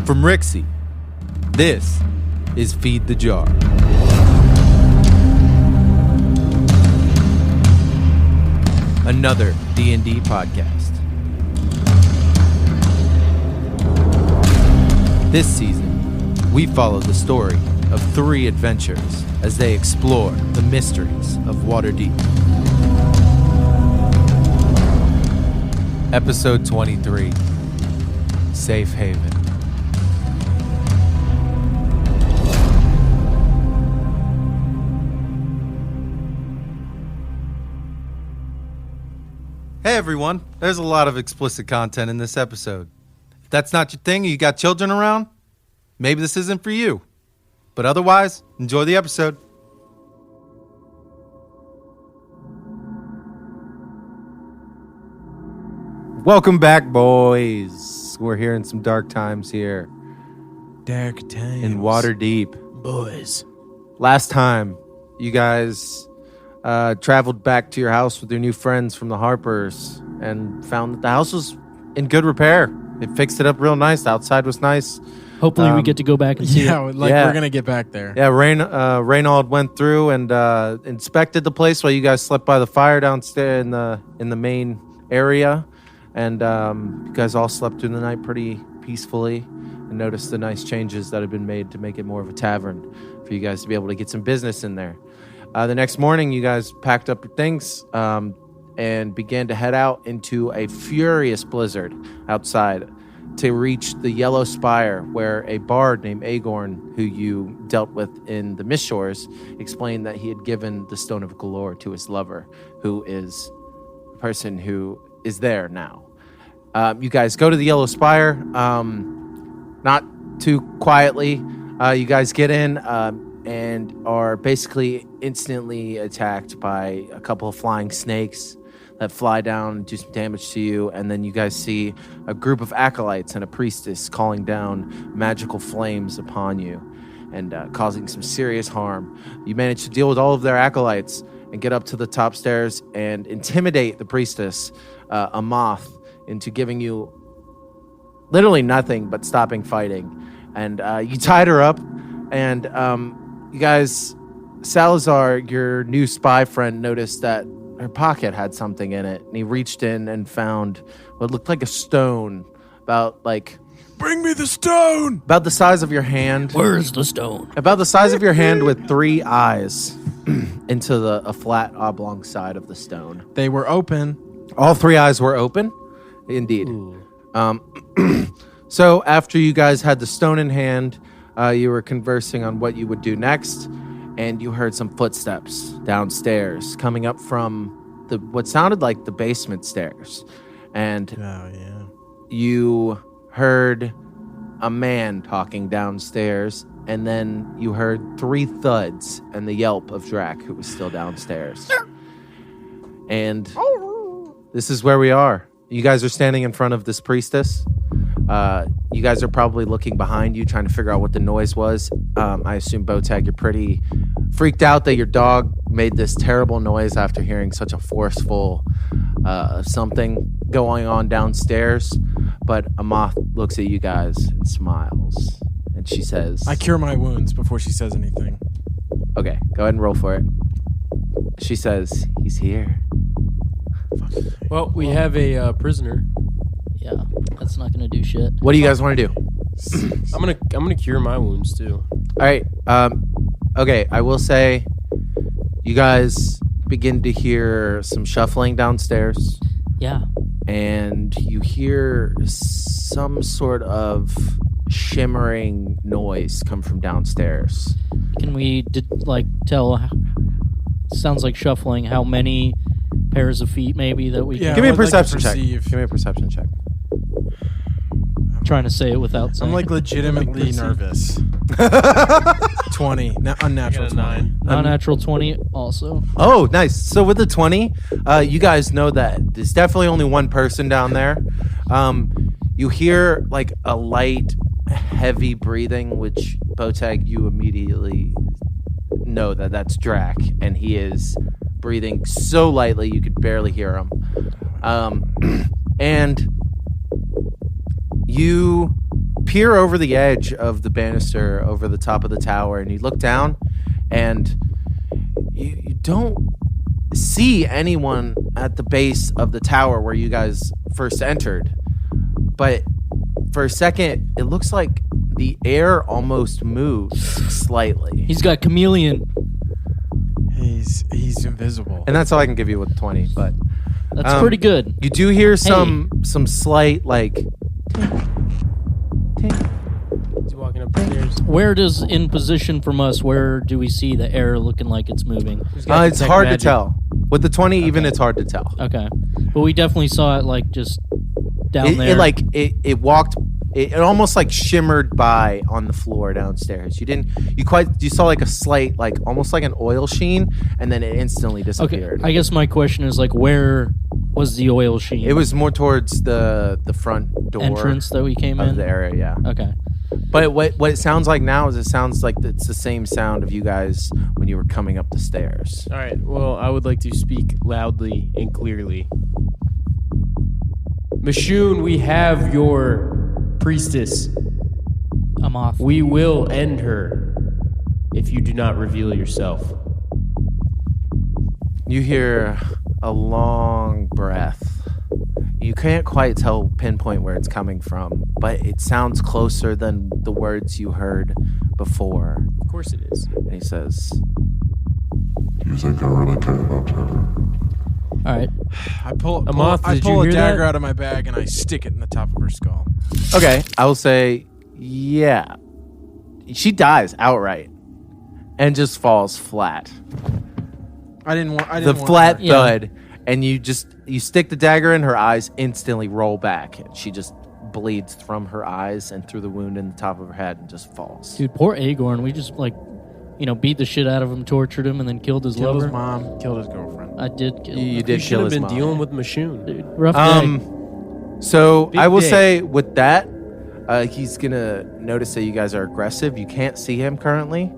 From Rixie, this is Feed the Jar. Another D&D podcast. This season, we follow the story of 3 adventurers as they explore the mysteries of Waterdeep. Episode 23, Safe Haven. Hey everyone, there's a lot of explicit content in this episode. If that's not your thing and you got children around, maybe this isn't for you. But otherwise, enjoy the episode. Welcome back, boys. We're here in some dark times here. Dark times. In Waterdeep. Boys. Last time, you guys traveled back to your house with your new friends from the Harpers and found that the house was in good repair. It fixed it up real nice. The outside was nice. Hopefully we get to go back and see it. We're going to get back there. Yeah, Reynold went through and inspected the place while you guys slept by the fire downstairs in the main area. And you guys all slept through the night pretty peacefully and noticed the nice changes that had been made to make it more of a tavern for you guys to be able to get some business in there. The next morning, you guys packed up your things and began to head out into a furious blizzard outside to reach the Yellow Spire, where a bard named Agorn, who you dealt with in the Mistshores, explained that he had given the Stone of Galore to his lover, who is the person who is there now. You guys go to the Yellow Spire, not too quietly. You guys get in and are basically instantly attacked by a couple of flying snakes that fly down and do some damage to you. And then you guys see a group of acolytes and a priestess calling down magical flames upon you and causing some serious harm. You manage to deal with all of their acolytes and get up to the top stairs and intimidate the priestess, a moth, into giving you literally nothing but stopping fighting. And you tied her up, and you guys, Salazar, your new spy friend, noticed that her pocket had something in it, and he reached in and found what looked like a stone, Bring me the stone! About the size of your hand. Where's the stone? About the size of your hand with 3 eyes into a flat oblong side of the stone. They were open. All 3 eyes were open? Indeed. So after you guys had the stone in hand, you were conversing on what you would do next, and you heard some footsteps downstairs coming up from what sounded like the basement stairs. And you heard a man talking downstairs, and then you heard 3 thuds and the yelp of Drac, who was still downstairs. And this is where we are. You guys are standing in front of this priestess. You guys are probably looking behind you, trying to figure out what the noise was. I assume, Botag, you're pretty freaked out that your dog made this terrible noise after hearing such a forceful something going on downstairs. But a moth looks at you guys and smiles. And she says... I cure my wounds before she says anything. Okay, go ahead and roll for it. She says, he's here. Well, we have a prisoner. Yeah, that's not going to do shit. What do you guys want to do? I'm gonna cure my wounds too. All right. Okay, I will say you guys begin to hear some shuffling downstairs. Yeah. And you hear some sort of shimmering noise come from downstairs. Can we tell? Sounds like shuffling. How many pairs of feet maybe that we? Yeah, can... Give me a perception check. Give me a perception check. Trying to say it without saying. I'm legitimately nervous. 20. Unnatural 20. Unnatural 20 also. Oh, nice. So with the 20, you guys know that there's definitely only one person down there. You hear like a light, heavy breathing, which Botag, you immediately know that that's Drac, and he is breathing so lightly you could barely hear him. And you peer over the edge of the banister over the top of the tower, and you look down, and you don't see anyone at the base of the tower where you guys first entered. But for a second, it looks like the air almost moves slightly. He's got chameleon. He's invisible. And that's all I can give you with 20, but That's pretty good. you do hear some slight like Is he walking up the stairs? Where does in position from us? Where do we see the air looking like it's moving? it's hard to tell. With the 20, even it's hard to tell. Okay, but we definitely saw it like just down there. It walked. It almost like shimmered by on the floor downstairs. You saw like a slight, like almost like an oil sheen, and then it instantly disappeared. I guess my question is like, where was the oil sheen? It was more towards the front door entrance that we came of in. the area. Yeah. Okay. But what it sounds like now is it sounds like it's the same sound of you guys when you were coming up the stairs. All right. Well, I would like to speak loudly and clearly. Manshoon, we have your priestess. I'm off. We will end her if you do not reveal yourself. You hear a long breath. You can't quite pinpoint where it's coming from, but it sounds closer than the words you heard before. Of course it is. And he says, Do you think I really care about Terror? All right. I pull Amoth, I did pull you a hear dagger that? out of my bag and I stick it in the top of her skull. okay, I will say, yeah. She dies outright and just falls flat. I didn't want The flat Yeah. thud, and you stick the dagger in, her eyes instantly roll back, and she just bleeds from her eyes and through the wound in the top of her head and just falls. Dude, poor Agorn. We just beat the shit out of him, tortured him, and then killed his Killed lover. his mom, killed his girlfriend. I did kill You him. did should kill have his been mom. dealing with Manshoon. Dude, rough day. So Big I will day. say with that, he's gonna notice that you guys are aggressive. You can't see him currently,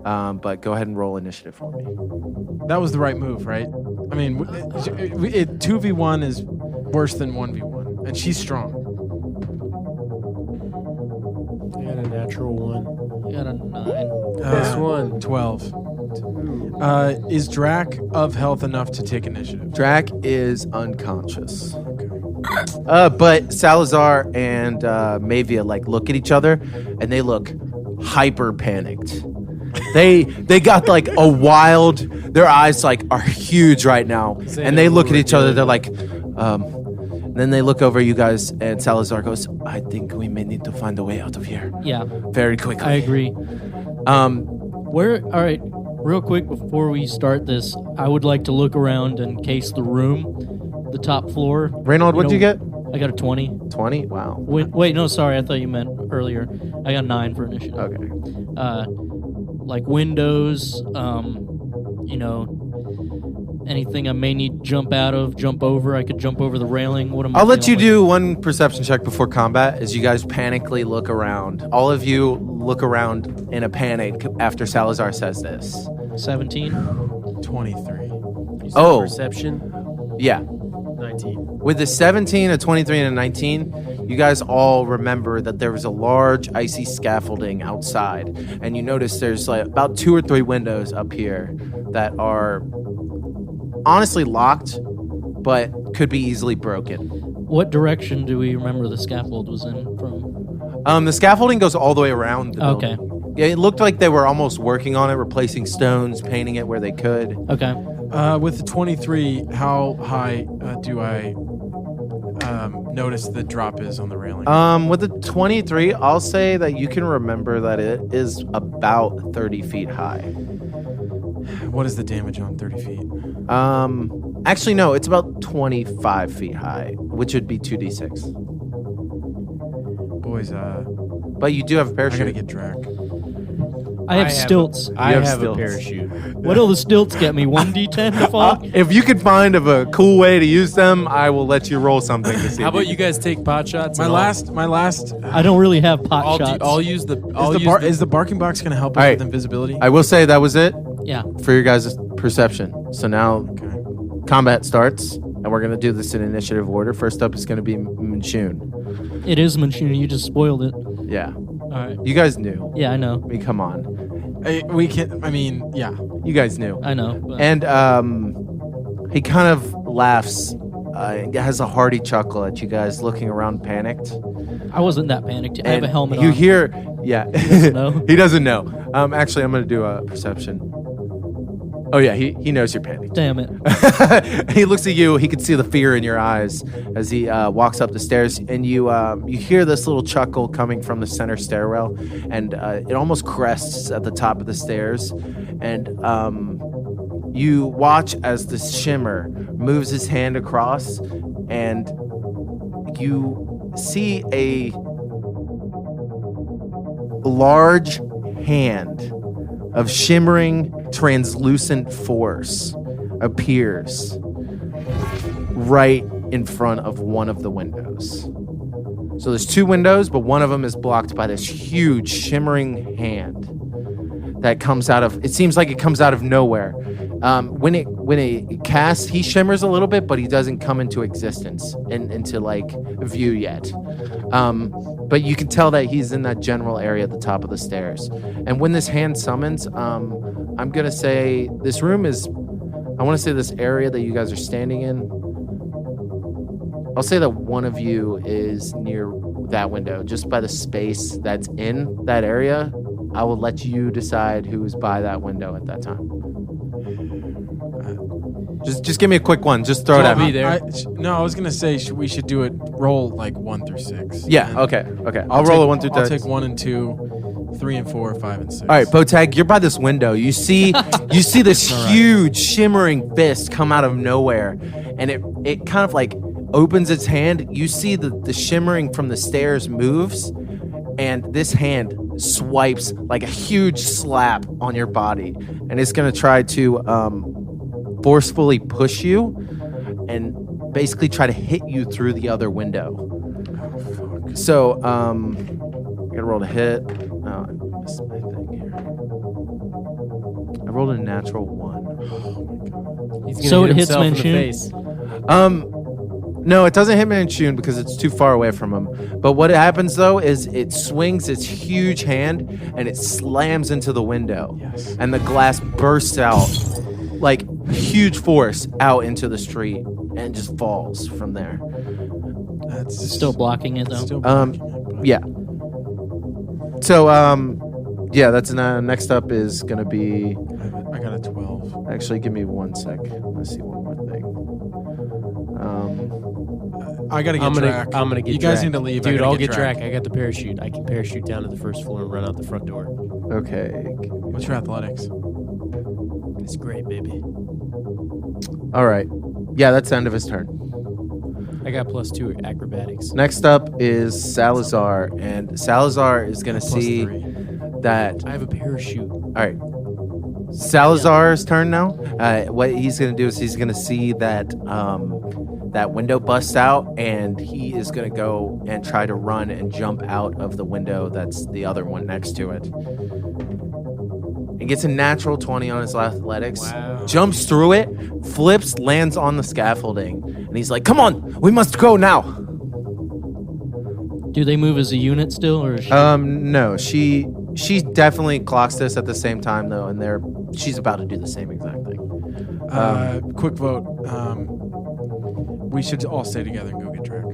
but go ahead and roll initiative for me. That was the right move, right? I mean, 2v1 is worse than 1v1, and she's strong. I got a natural one. I got a 9. This one. 12. Is Drac of health enough to take initiative? Drac is unconscious. But Salazar and Mavia look at each other, and they look hyper panicked. They got a wild. Their eyes are huge right now, and they look at each other. They're like, then they look over you guys, and Salazar goes, "I think we may need to find a way out of here Yeah, very quickly." I agree. Um, All right, real quick before we start this, I would like to look around and case the room, the top floor. Reynold, what'd you get? I got a 20. 20. Wow. Wait, no, sorry, I thought you meant earlier. I got 9 for initiative. Okay. Windows, anything I may need to jump out of, jump over. I could jump over the railing. What am I I'll let you feeling do one perception check before combat as you guys panically look around. All of you look around in a panic after Salazar says this. like? 17. 23. You said Oh. Perception. Yeah. 19. With the 17, a 23, and a 19, you guys all remember that there was a large icy scaffolding outside. And you notice there's about 2 or 3 windows up here that are honestly locked, but could be easily broken. What direction do we remember the scaffold was in from? The scaffolding goes all the way around the Okay. building. Yeah, it looked like they were almost working on it, replacing stones, painting it where they could. Okay. With the 23, how high do I notice the drop is on the railing? With the 23, I'll say that you can remember that it is about 30 feet high. What is the damage on 30 feet? Actually, no, it's about 25 feet high, which would be 2d6. Boys, But you do have a I gotta parachute. get Drac. I have stilts. I have have a stilts. parachute. What'll the stilts get me? 1d10 to fall? If you could find a cool way to use them, I will let you roll something to see. How if about you guys take pot shots? My and last. I don't really have pot I'll, shots. I'll use the. I'll Is use is the barking box gonna help us All right. with invisibility? I will say that was it Yeah. for your guys' perception. So now Okay. combat starts, and we're gonna do this in initiative order. First up is gonna be Manshoon. It is Manshoon. You just spoiled it. Yeah. All right. You guys knew. Yeah, I know. I mean, come on. We can. I mean, yeah. You guys knew. I know. But And he kind of laughs, has a hearty chuckle at you guys looking around panicked. I wasn't that panicked. I have a And helmet you on. hear, yeah. doesn't know. He doesn't know. Actually, I'm going to do a perception. Oh, yeah, he knows you're panicked. Damn it. He looks at you. He can see the fear in your eyes as he walks up the stairs, and you hear this little chuckle coming from the center stairwell, and it almost crests at the top of the stairs, and you watch as the shimmer moves his hand across, and you see a large hand of shimmering, translucent force appears right in front of one of the windows. So there's 2 windows, but one of them is blocked by this huge shimmering hand that comes out of, it seems like it comes out of nowhere. When it casts, he shimmers a little bit, but he doesn't come into existence and into like view yet. But you can tell that he's in that general area at the top of the stairs. And when this hand summons, I'm gonna say this room is, I want to say this area that you guys are standing in. I'll say that one of you is near that window, just by the space that's in that area. I will let you decide who's by that window at that time. Just give me a quick one. Just throw it at me. there. I was gonna say we should do it. Roll like 1 through 6. Yeah. And Okay. I'll roll a 1 through 10. I'll take 1 and 2, 3 and 4, 5 and 6. All right, Botag, you're by this window. You see this huge shimmering fist come out of nowhere, and it kind of like opens its hand. You see the shimmering from the stairs moves, and this hand swipes like a huge slap on your body, and it's gonna try to forcefully push you and basically try to hit you through the other window. So I'm gonna roll to hit. Oh, I missed my thing here. I rolled a natural 1. He's gonna So hit it hits himself in the Manshoon? face. No, it doesn't hit Manshoon because it's too far away from him. But what happens though is it swings its huge hand and it slams into the window. Yes. And the glass bursts out like huge force out into the street and just falls from there. That's Still blocking it, though. Still blocking it, but- Yeah. So yeah, that's next up is gonna be. I got a 12. Actually, give me 1 sec. Let's see one more thing. I gotta get I'm gonna get. You guys Drac. need to leave. I dude. gotta I'll get get Drac. I got the parachute. I can parachute down to the first floor and run out the front door. Okay. What's your athletics? It's great, baby. All right. Yeah, that's the end of his turn. I got +2 acrobatics. Next up is Salazar, and Salazar is gonna Plus see 3. that. I have a parachute. All right. Salazar's turn now. What he's gonna do is he's gonna see that that window busts out, and he is gonna go and try to run and jump out of the window that's the other one next to it. He gets a natural 20 on his athletics, Wow. jumps through it, flips, lands on the scaffolding, and he's like, "Come on, we must go now." Do they move as a unit still, or is she... No, she definitely clocks this at the same time though, and she's about to do the same exact thing. Quick vote. We should all stay together and go get Drac.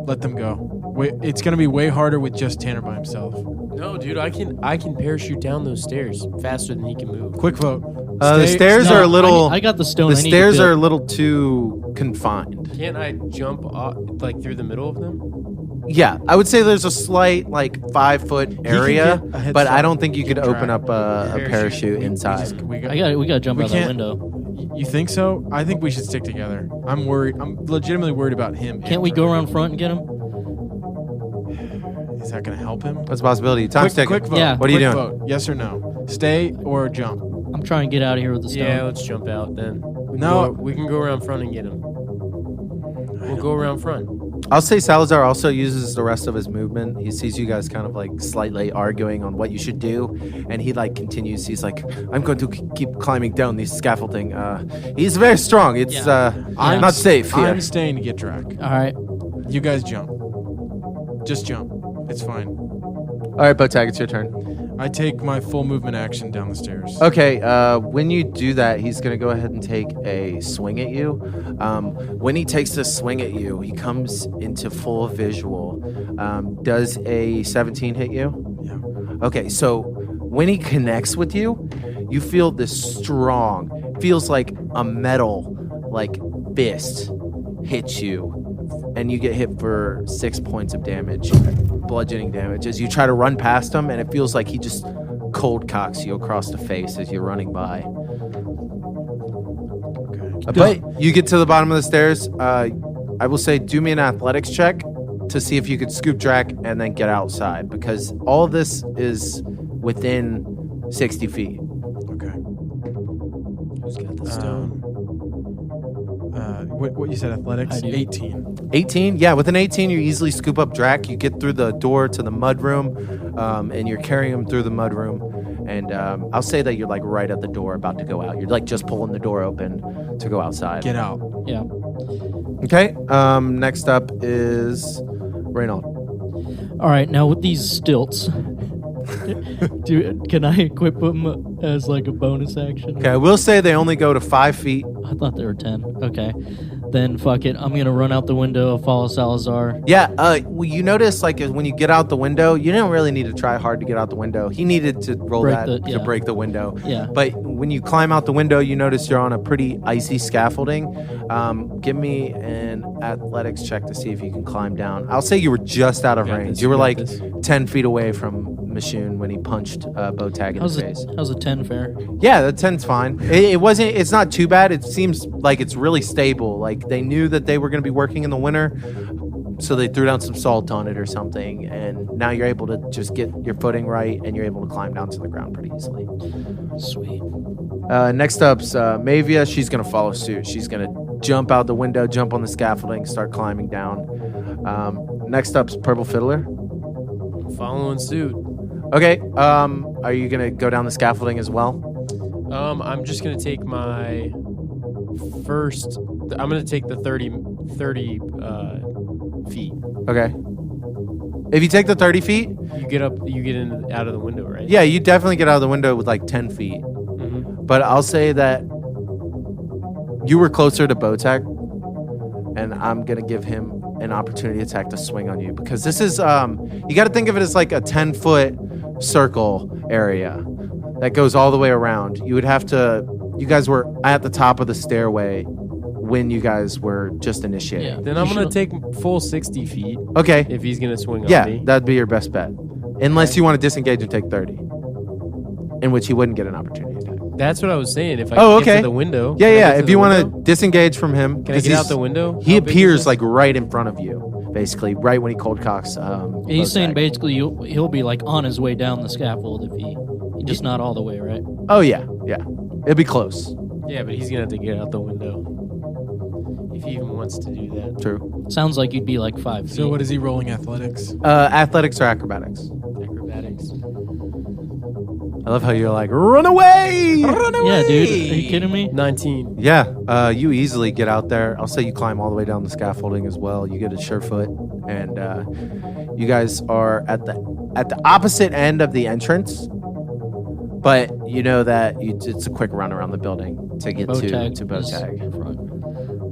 Let them go. Wait, it's gonna be way harder with just Tanner by himself. No, dude. I can parachute down those stairs faster than he can move. Quick vote. The Stay- stairs No, are a little. I got the stone. The I need stairs to are a build. little too confined. Can't I jump off, like through the middle of them? Yeah, I would say there's a slight like 5-foot area, get a head but I start. don't think you could Keep open track. up a parachute We inside. just- we got- We got to jump We out that can't- window. You think so? I think we should stick together. I'm worried. I'm legitimately worried about him. Can't we go around front and get him? Is that gonna help him? That's a possibility. Time's ticking. Quick vote. Yeah. What are you Quick doing? Vote. Yes or no? Stay or jump? I'm trying to get out of here with the stone. Yeah, let's jump out then. No. We can go around front and get him. We'll go around front. I'll say Salazar also uses the rest of his movement. He sees you guys kind of like slightly arguing on what you should do, and he like continues. He's like, "I'm going to keep climbing down this scaffolding. He's very strong. It's Yeah. I'm not safe here." I'm staying to get Drac. All right. You guys jump. Just jump. It's fine. All right, Botag, it's your turn. I take my full movement action down the stairs. Okay, when you do that, he's going to go ahead and take a swing at you. When he takes this swing at you, he comes into full visual. Does a 17 hit you? Yeah. Okay, so when he connects with you, you feel this strong, feels like a metal, like fist hits you, and you get hit for 6 points of damage, bludgeoning damage, as you try to run past him, and it feels like he just cold cocks you across the face as you're running by. Okay. But you get to the bottom of the stairs. I will say, do me an athletics check to see if you could scoop Drac and then get outside, because all of this is within 60 feet. Okay. Who's got the stone? What you said, athletics? I do. 18. 18? Yeah, with an 18, you easily scoop up Drac. You get through the door to the mud room, and you're carrying him through the mud room. And I'll say that you're like right at the door about to go out. You're like just pulling the door open to go outside. Get out. Yeah. Okay. Next up is Reynold. All right. Now with these stilts, can I equip them as like a bonus action? Okay, I will say they only go to 5 feet. I thought they were 10. Okay. Then fuck it. I'm gonna run out the window, follow Salazar. Yeah, well, you notice like when you get out the window, you didn't really need to try hard to get out the window. He needed to roll Break that the- to yeah. break the window. Yeah. But when you climb out the window, you notice you're on a pretty icy scaffolding. Give me an athletics check to see if you can climb down. I'll say you were just out of Got range. this, You were got like this. 10 feet away from Manshoon when he punched Botag in the face. How's a 10 fair? Yeah, the 10's fine. It wasn't. It's not too bad. It seems like it's really stable. Like they knew that they were going to be working in the winter, so they threw down some salt on it or something, and now you're able to just get your footing right, and you're able to climb down to the ground pretty easily. Sweet. Next up's Mavia. She's going to follow suit. She's going to jump out the window, jump on the scaffolding, start climbing down. Next up's Purple Fiddler. Following suit. Okay. Are you going to go down the scaffolding as well? I'm just gonna take my first. I'm gonna take the 30 feet. Okay. If you take the 30 feet, You get up. You get in out of the window, right? yeah, you definitely get out of the window with like 10 feet. Mm-hmm. But I'll say that you were closer to Botag, and I'm going to give him an opportunity attack to swing on you, because this is, you got to think of it as like a 10-foot circle area that goes all the way around. You would have to, you guys were at the top of the stairway when you guys were just initiating. Yeah. Then You I'm gonna should- take full 60 feet Okay. if he's gonna swing on Yeah, me. that'd be your best bet. Unless you want to disengage and take 30, in which he wouldn't get an opportunity attack. That's what I was saying. If I Oh, can get okay. to the window. Yeah, Can I yeah. get to If the you want window? to disengage from him, Can I 'cause get out he's- the window? He How big is appears it? like right in front of you, basically, right when he cold cocks. He's saying Botag. basically he'll be like on his way down the scaffold if he just not all the way, right? Oh yeah, yeah. It'd be close. Yeah, but he's gonna have to get out the window if he even wants to do that. True. Sounds like you'd be like 5 feet. So what is he rolling, athletics? Athletics or acrobatics? Acrobatics. I love how you're like, run away! Run away! Yeah, dude. Are you kidding me? 19. Yeah, you easily get out there. I'll say you climb all the way down the scaffolding as well. You get a sure foot, and you guys are at the opposite end of the entrance. But you know that it's a quick run around the building to get Botag to is Botag. in front.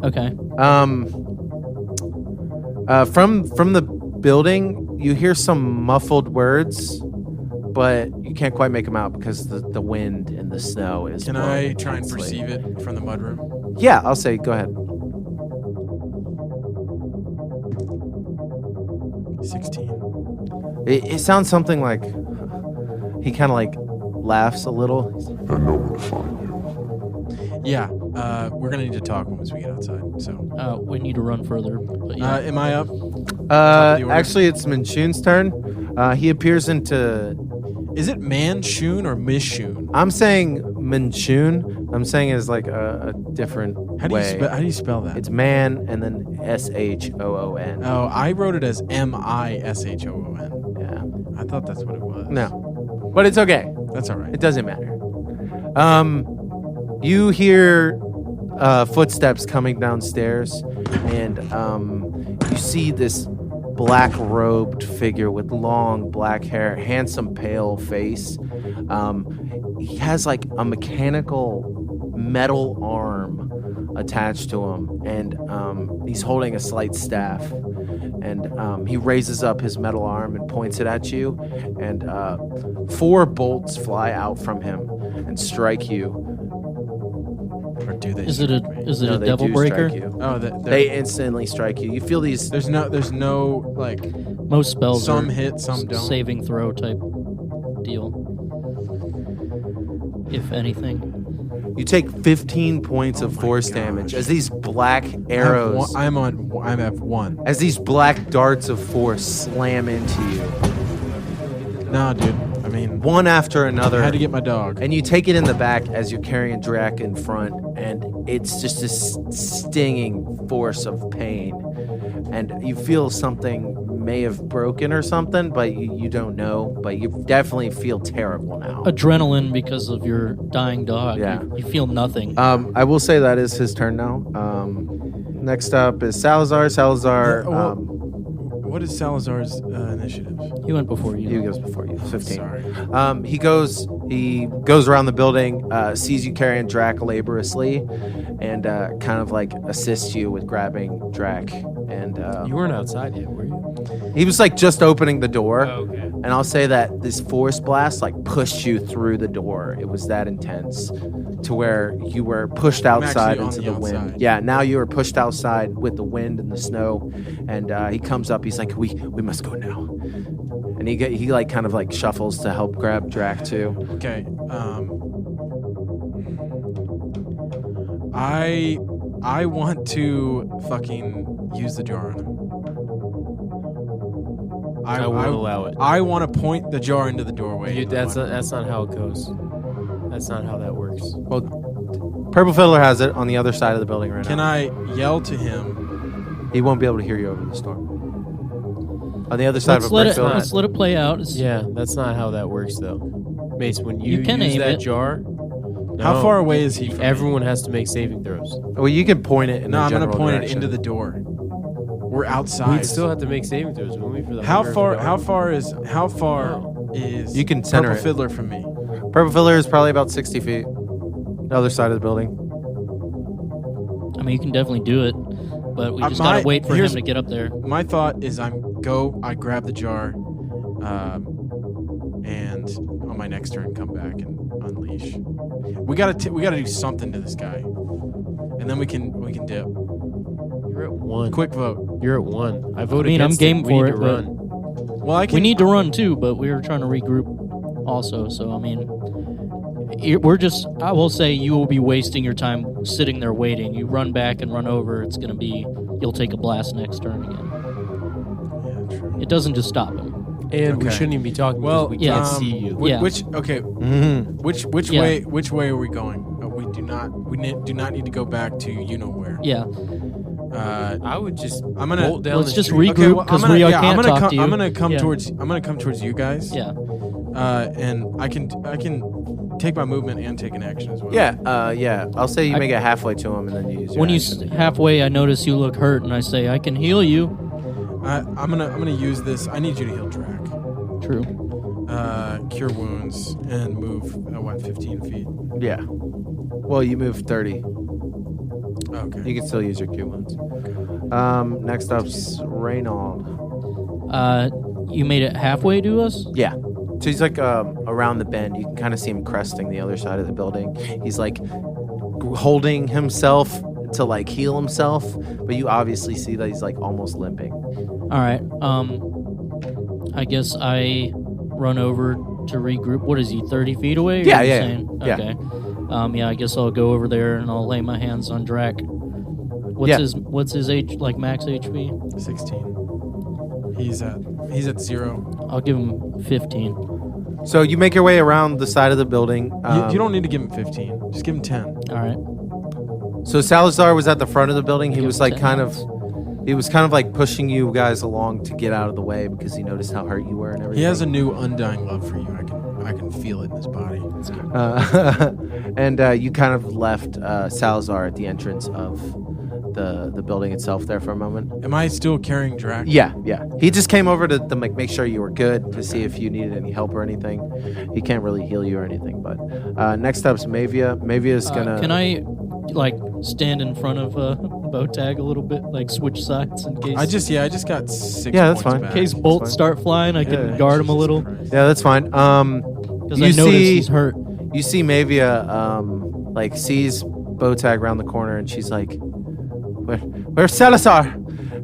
Okay. From the building, you hear some muffled words, but you can't quite make them out because the wind and the snow is. Can blowing I try and intensely. perceive it from the mudroom? Yeah, I'll say go ahead. 16. It sounds something like he kind of like laughs a little. I know where to find you. Yeah, we're gonna need to talk once we get outside. So, We need to run further. But yeah. am I up? of the order? Actually, it's Manshoon's turn. He appears into. Is it Manshoon or Mishoon? I'm saying Manshoon. I'm saying it's like a different How do way. you how do you spell that? It's man and then Shoon. Oh, I wrote it as Mishoon. Yeah. I thought that's what it was. No, but it's okay. That's all right. It doesn't matter. You hear footsteps coming downstairs, and you see this black-robed figure with long black hair, handsome, pale face. He has like a mechanical metal arm attached to him, and he's holding a slight staff. And he raises up his metal arm and points it at you, and 4 bolts fly out from him and strike you. Or do they? Is it a No, they devil do breaker? strike you. Oh, They instantly strike you. You feel these. there's no like Most spells some are hit, some don't. saving throw type deal. If anything. You take 15 points Oh of my force gosh. damage as these black arrows, I have 1. as these black darts of force slam into you, No, dude. I mean, one after I another. had to get my dog. And you take it in the back as you're carrying Drac in front, and it's just this stinging force of pain. And you feel something may have broken or something, but you don't know. But you definitely feel terrible now. Adrenaline because of your dying dog. Yeah. You feel nothing. I will say that is his turn now. Next up is Salazar. Salazar, What is Salazar's initiative? He went before you. he goes before you. 15. Sorry. He goes around the building, sees you carrying Drac laboriously, and kind of like assists you with grabbing Drac. And You weren't outside yet, were you? he was like just opening the door. Oh, okay. And I'll say that this force blast like pushed you through the door. It was that intense to where you were pushed outside actually on into the the wind. outside. Yeah, now you were pushed outside with the wind and the snow. And he comes up. He's like, "We must go now." And he like kind of like shuffles to help grab Drac too. Okay. I want to fucking use the jar on him. I won't allow it. I want to point the jar into the doorway. That's not how it goes. That's not how that works. Well, Purple Fiddler has it on the other side of the building right Can now. I yell to him? He won't be able to hear you over the storm. On the other side Let's of a let brick it. building. Let's let it play out. It's, Yeah, that's not how that works, though. Mace, when you can use aim that it. jar, How no, far away is he from me? everyone has to make saving throws. Well, you can point it in No, a I'm going general to point direction. it into the door. We're outside. We'd still have to make saving throws, wouldn't we? For the How hunger of the far? dog? How far is You can center Purple it. Fiddler from me? Purple Fiddler is probably about 60 feet. The other side of the building. I mean, you can definitely do it, but we just gotta wait for him to get up there. My thought is I grab the jar, and on my next turn come back and unleash. We gotta do something to this guy, and then we can dip. You're at 1. Quick vote. You're at 1. I voted I mean, I'm against game it. for We need it, to but- run. Well, I can. We need to run too, but we were trying to regroup also. So I mean, we're just. I will say you will be wasting your time sitting there waiting. You run back and run over. It's gonna be. You'll take a blast next turn again. Yeah, true. It doesn't just stop him. And we Okay. shouldn't even be talking Well, because we can't yeah. see you. Yeah. Which okay? Mm-hmm. Which Yeah. way are we going? We do not need to go back to you know where. Yeah. I would just I'm gonna bolt down Let's the just street. regroup because we can't talk to you. I'm gonna come Yeah. towards. I'm gonna come towards you guys. Yeah. And I can take my movement and take an action as well. Yeah. I'll say you make it halfway to him, and then you use your When you action. halfway, I notice you look hurt, and I say, "I can heal you." I'm gonna use this. I need you to heal Drac. True. Cure wounds and move 15 feet. Yeah. Well, you move 30. Okay. You can still use your Q wounds. Next up's Reynold. You made it halfway to us. Yeah. So he's like around the bend. You can kind of see him cresting the other side of the building. He's like holding himself to like heal himself, but you obviously see that he's like almost limping. All right. I guess I run over to regroup. What is he? 30 feet away? Or Yeah, are you yeah, saying? yeah. Okay. Yeah. I guess I'll go over there and I'll lay my hands on Drac. Yeah. What's his like max HP? 16. He's at 0. I'll give him 15. So you make your way around the side of the building. You don't need to give him 15. Just give him 10. All right. So Salazar was at the front of the building. He Give was him like 10. he was kind of like pushing you guys along to get out of the way because he noticed how hurt you were and everything. He has a new undying love for you. I can feel it in his body. And you kind of left Salazar at the entrance of the building itself there for a moment. Am I still carrying Drac? Yeah. He just came over to make sure you were good, to see if you needed any help or anything. He can't really heal you or anything, but next up's Mavia. Mavia's gonna. Can I, stand in front of Botag a little bit, switch sides in case? I just got 6 Yeah, that's points fine. back. in case bolts start flying, I can guard him a little. Yeah, that's fine. Because I You notice see- he's hurt. You see Mavia sees Botag around the corner, and she's like, Where's Salazar?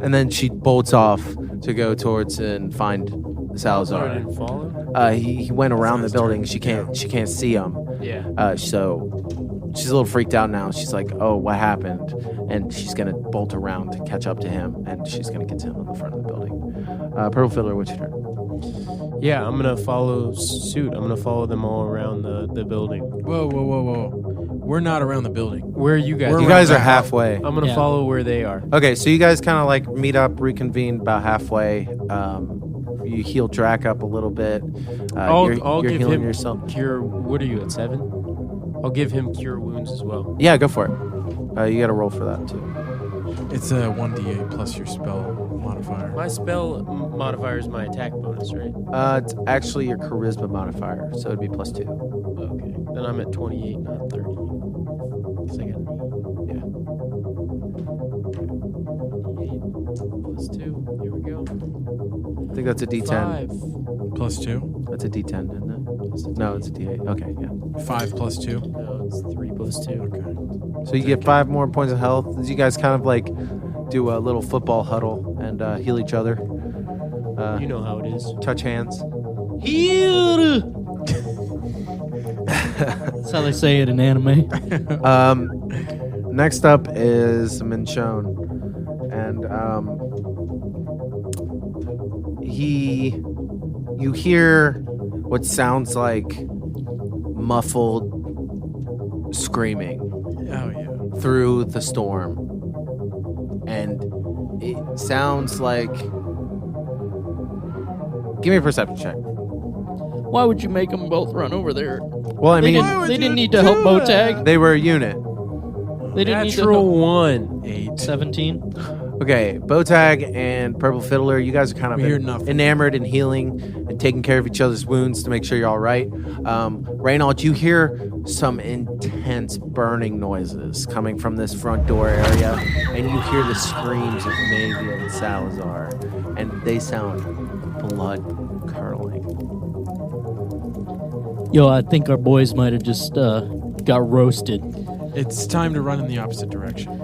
And then she bolts off to go towards and find I Salazar. didn't follow. He went around the Nice building. turn. She can't see him. Yeah. So she's a little freaked out now. She's like, "Oh, what happened?" And she's gonna bolt around to catch up to him, and she's gonna get to him on the front of the building. Purple Fiddler, what's your turn? Yeah, I'm gonna follow suit. I'm gonna follow them all around the building. Whoa. We're not around the building. Where are you guys? You guys are halfway. I'm gonna Yeah. follow where they are. Okay, so you guys kind of meet up, reconvene about halfway. You heal Drac up a little bit. I'll You're give healing him yourself. cure. What are you at 7? I'll give him cure wounds as well. Yeah, go for it. You got to roll for that too. It's a 1d8 plus your spell modifier. My spell modifier is my attack bonus, right? It's actually your charisma modifier, so it'd be +2. Okay. Then I'm at 28, not 30. 'Cause I got Yeah. 28 plus 2. Here we go. I think that's a D10. 5. Plus 2? That's a D10, isn't it? No, it's a D8. Okay, yeah. 5 plus 2? No, it's 3 plus 2. Okay. So you get 5 more points of health. As you guys kind of do a little football huddle and heal each other. You know how it is. Touch hands. Heal! That's how they say it in anime. Next up is Manshoon, and you hear what sounds like muffled screaming Oh, yeah. through the storm, and it sounds like. Give me a perception check. Why would you make them both run over there? Well, I They mean, didn't need to help Botag. they were a unit. They didn't need to Natural help. 1. 8. 17. Okay, Botag and Purple Fiddler, you guys are kind We hear of nothing. enamored in healing and taking care of each other's wounds to make sure you're all right. Reynald, you hear some intense burning noises coming from this front door area, and you hear the screams of Mavia and Salazar, and they sound blood-curdling. Yo, I think our boys might have just got roasted. It's time to run in the opposite direction.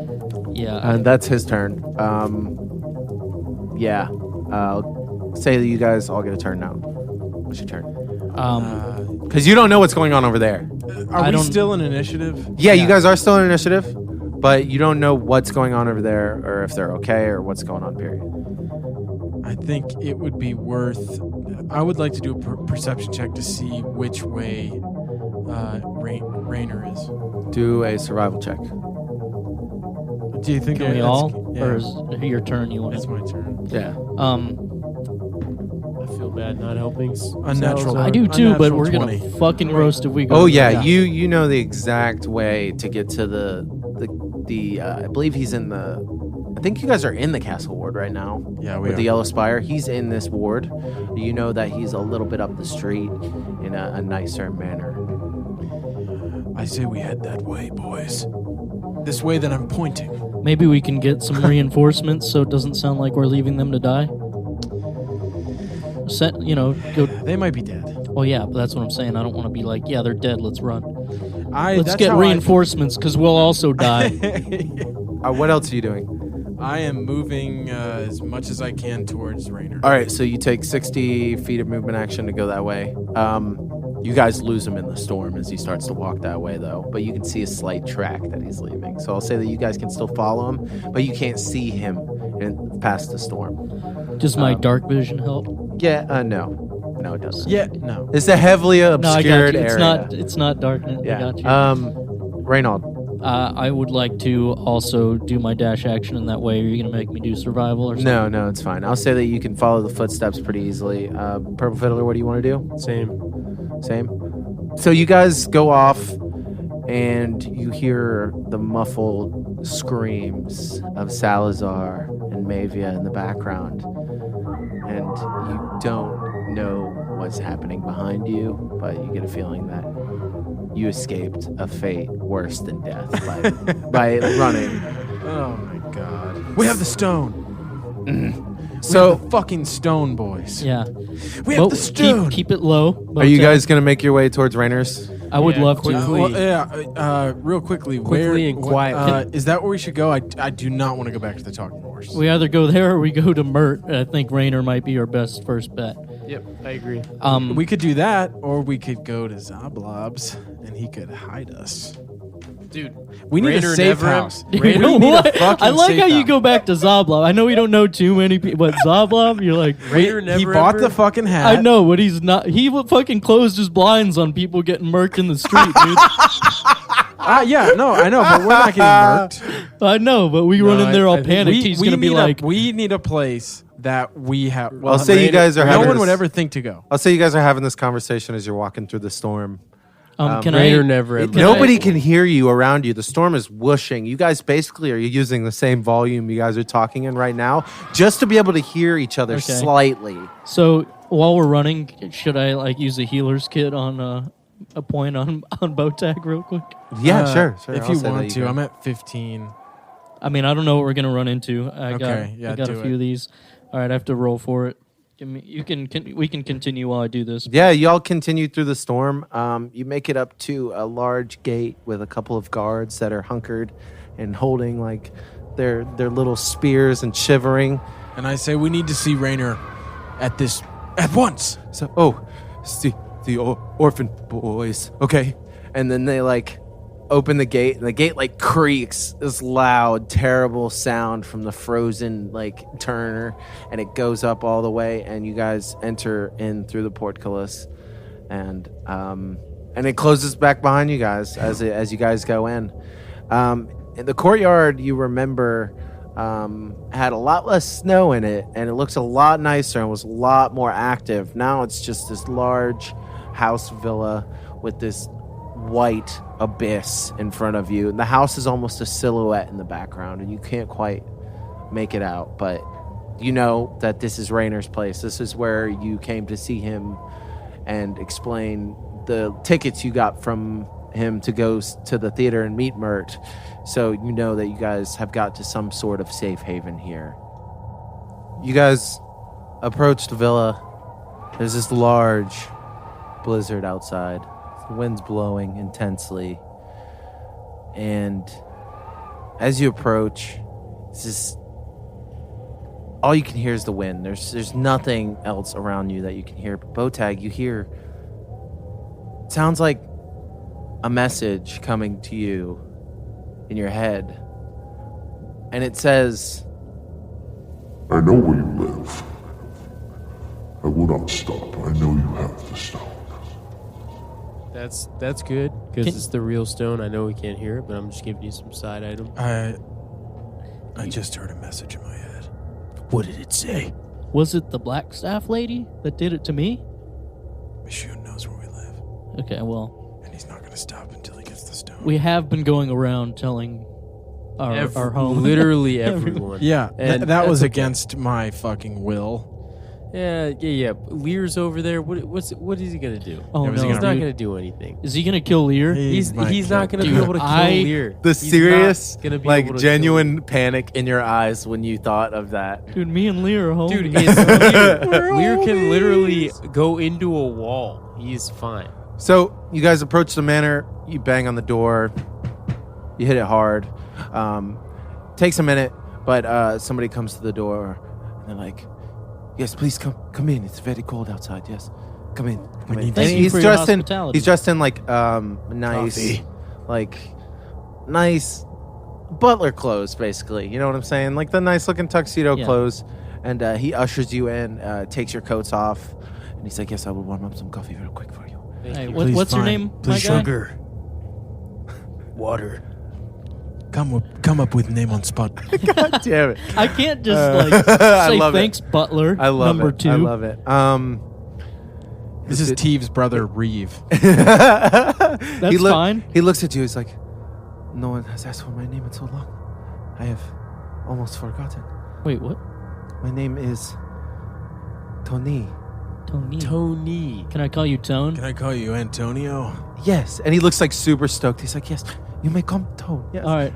Yeah. And that's his turn. Yeah. I'll say that you guys all get a turn now. What's your turn? Because you don't know what's going on over there. Are I we don't- still in initiative? Yeah, you guys are still in initiative, but you don't know what's going on over there, or if they're okay, or what's going on, period. I think it would be worth. I would like to do a perception check to see which way Rainer is. Do a survival check. Do you think Can we that's- all? Yeah, Or is it your turn you want it's to? my turn. Yeah. I feel bad not helping. Unnatural. I do too, but Unnatural we're going 20. to fucking roast if we go. Oh yeah, Yeah. you know the exact way to get to the I believe he's in the. I think you guys are in the castle ward right now. Yeah, we With are. the Yellow Spire, he's in this ward. You know that he's a little bit up the street in a nicer manner. I say we head that way, boys. This way that I'm pointing. Maybe we can get some reinforcements so it doesn't sound like we're leaving them to die. Go. They might be dead. Well, yeah, but that's what I'm saying. I don't want to be like, yeah, they're dead. Let's run. Let's Let's get reinforcements because we'll also die. What else are you doing? I am moving as much as I can towards Rainer. All right, so you take 60 feet of movement action to go that way. You guys lose him in the storm as he starts to walk that way, though. But you can see a slight track that he's leaving. So I'll say that you guys can still follow him, but you can't see him past the storm. Does my dark vision help? Yeah, no, it doesn't. Yeah, no. It's a heavily No, I got obscured you. It's area. not. It's not darkness. Yeah. I got you. Reynald. I would like to also do my dash action in that way. Are you gonna make me do survival or something? No, it's fine. I'll say that you can follow the footsteps pretty easily. Purple Fiddler, what do you want to do? Same. Same. So you guys go off, and you hear the muffled screams of Salazar and Mavia in the background, and you don't know what's happening behind you, but you get a feeling that you escaped a fate worse than death by running. Oh my god. We have the stone. So, the fucking stone, boys. Yeah. We have the stone. Keep it low. are you guys going to make your way towards Rainer's? I would Yeah, love quickly. to. Well, yeah, real quickly. Quickly and quietly. Is that where we should go? I do not want to go back to the talking horse. We either go there or we go to Mert. I think Rainer might be our best first bet. Yep, I agree. We could do that, or we could go to Zablob's, and he could hide us. Dude, We need Rainer a safe never- house. Dude, We need a what? fucking I like safe how you house. go back to Zablob. I know we don't know too many people, but Zablob, you're like, Rainer never He bought ever- the fucking hat. I know, but he's not. He fucking closed his blinds on people getting murked in the street, dude. Yeah, no, I know, but we're not getting murked. I know, but we run in there all I think panicked. He's gonna be need like, we need a place that we have. Well, I'll say you guys are no having one this- would ever think to go. I'll say you guys are having this conversation as you're walking through the storm. can Rainer I? never ever. Nobody can hear you around you. The storm is whooshing. You guys basically are using the same volume you guys are talking in right now, just to be able to hear each other Okay. slightly. So while we're running, should I like use a healer's kit on a point on Botag real quick? Yeah, sure. If I'll you say that want to, can. I'm at 15. I mean, I don't know what we're gonna run into. I Okay, yeah, got do a few it. of these. All right, I have to roll for it. Give me. We can continue while I do this. Yeah, y'all continue through the storm. You make it up to a large gate with a couple of guards that are hunkered and holding like their little spears and shivering. And I say we need to see Rainer at once. So, it's the orphan boys. Okay. And then they like open the gate, and the gate like creaks, this loud, terrible sound from the frozen like turner, and it goes up all the way, and you guys enter in through the portcullis, and it closes back behind you guys as you guys go in. In the courtyard, you remember had a lot less snow in it, and it looks a lot nicer and was a lot more active. Now it's just this large house villa with this white abyss in front of you, and the house is almost a silhouette in the background, and you can't quite make it out, but you know that this is Rainer's place. This is where you came to see him and explain the tickets you got from him to go to the theater and meet Mert, so you know that you guys have got to some sort of safe haven here. You guys approach the villa. There's this large blizzard outside. The wind's blowing intensely. And as you approach, it's just all you can hear is the wind. There's nothing else around you that you can hear. But Botag, you hear, it sounds like a message coming to you in your head. And it says, I know where you live. I will not stop. I know you have the stone. That's good because Can- it's the real stone. I know we can't hear it, but I'm just giving you some side item. I just heard a message in my head. What did it say? Was it the black staff lady that did it to me? Manshoon knows where we live, Okay, well, and he's not going to stop until he gets the stone. we have been going around telling our home. Literally everyone. Yeah, And that was that's okay. against my fucking will. Yeah. Lear's over there. What is he gonna do? Oh Yeah, was he no, He's not dude. gonna do anything. Is he gonna kill Lear? He's might not kill- gonna be Dude, able to kill I- Lear. the He's serious, not gonna be like able to genuine panic in your eyes when you thought of that. Dude, me and Lear are home. kill him. Dude, Lear can literally go into a wall. He's fine. So you guys approach the manor. You bang on the door. You hit it hard. Takes a minute, but somebody comes to the door. And they're like, "Yes, please come in. It's very cold outside. Yes, come in. Come in." need And Thank you he's for your dressed in. hospitality. He's dressed in like nice, Coffee. like nice butler clothes, basically. You know what I'm saying? Like the nice looking tuxedo Yeah. clothes. And he ushers you in, takes your coats off, and he's like, "Yes, I will warm up some coffee real quick for you." Hey, you. Please, what's your fine. name, Please, my guy? sugar. Water. Come up with name on spot. God damn it! I can't just like I say love it. thanks, Butler. I love number it. two. I love it. This is Teve's brother, Reeve. That's fine. He looks at you. He's like, no one has asked for my name in so long. I have almost forgotten. Wait, what? My name is Tony. Tony. Can I call you Tone? Can I call you Antonio? Yes. And he looks like super stoked. He's like, yes, you may come Tone. Yes. All right,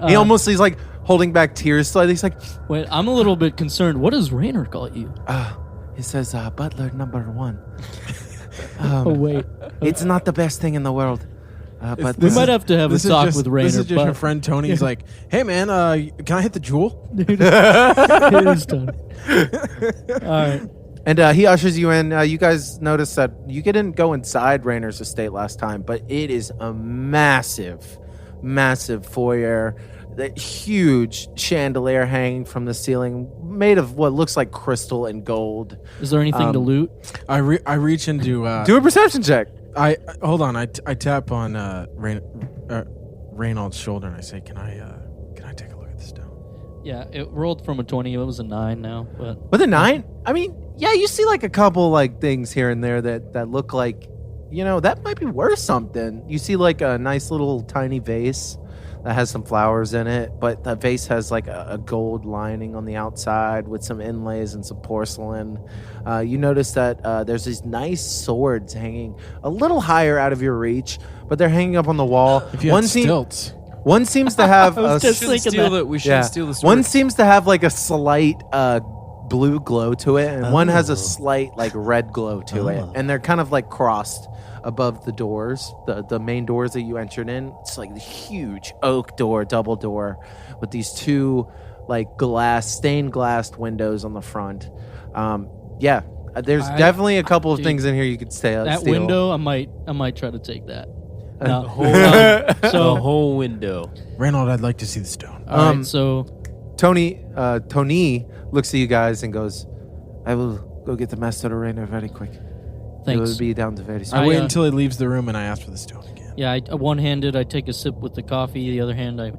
He's like holding back tears slightly. He's like, Wait, I'm a little bit concerned. What does Raynor call you? he says, butler number 1. Oh, wait. It's not the best thing in the world. But We might have to have a talk with Raynor. This is just your friend Tony. He's like, hey, man, can I hit the jewel? It is Tony. All right. And he ushers you in. You guys notice that you didn't go inside Raynor's estate last time, but it is a massive, massive foyer. That huge chandelier hanging from the ceiling, made of what looks like crystal and gold. Is there anything to loot? I reach into Do a perception check. I hold on. I tap on Reynald's shoulder and I say, "Can I take a look at the stone?" Yeah, it rolled from a 20. It was a 9 now, but With a 9, I mean, yeah, you see like a couple like things here and there that look like, that might be worth something. You see like a nice little tiny vase that has some flowers in it, but the vase has like a gold lining on the outside with some inlays and some porcelain. You notice that there's these nice swords hanging a little higher out of your reach, but they're hanging up on the wall. If you had stilts. One seems to have I was a just thinking that. We should steal the sword. one seems to have like a slight blue glow to it, and one has a slight like red glow to it, and they're kind of like crossed above the doors, the main doors that you entered in. It's like the huge oak door, double door, with these two like stained glass windows on the front. There's definitely a couple of things in here you could steal. That window, I might try to take that. No. The whole window. Reynald, I'd like to see the stone. All right, so Tony looks at you guys and goes, "I will go get the master of Raynor very quick. It will thanks. be down to very soon." I wait until he leaves the room and I ask for the stone again. Yeah, one-handed, I take a sip with the coffee. The other hand, I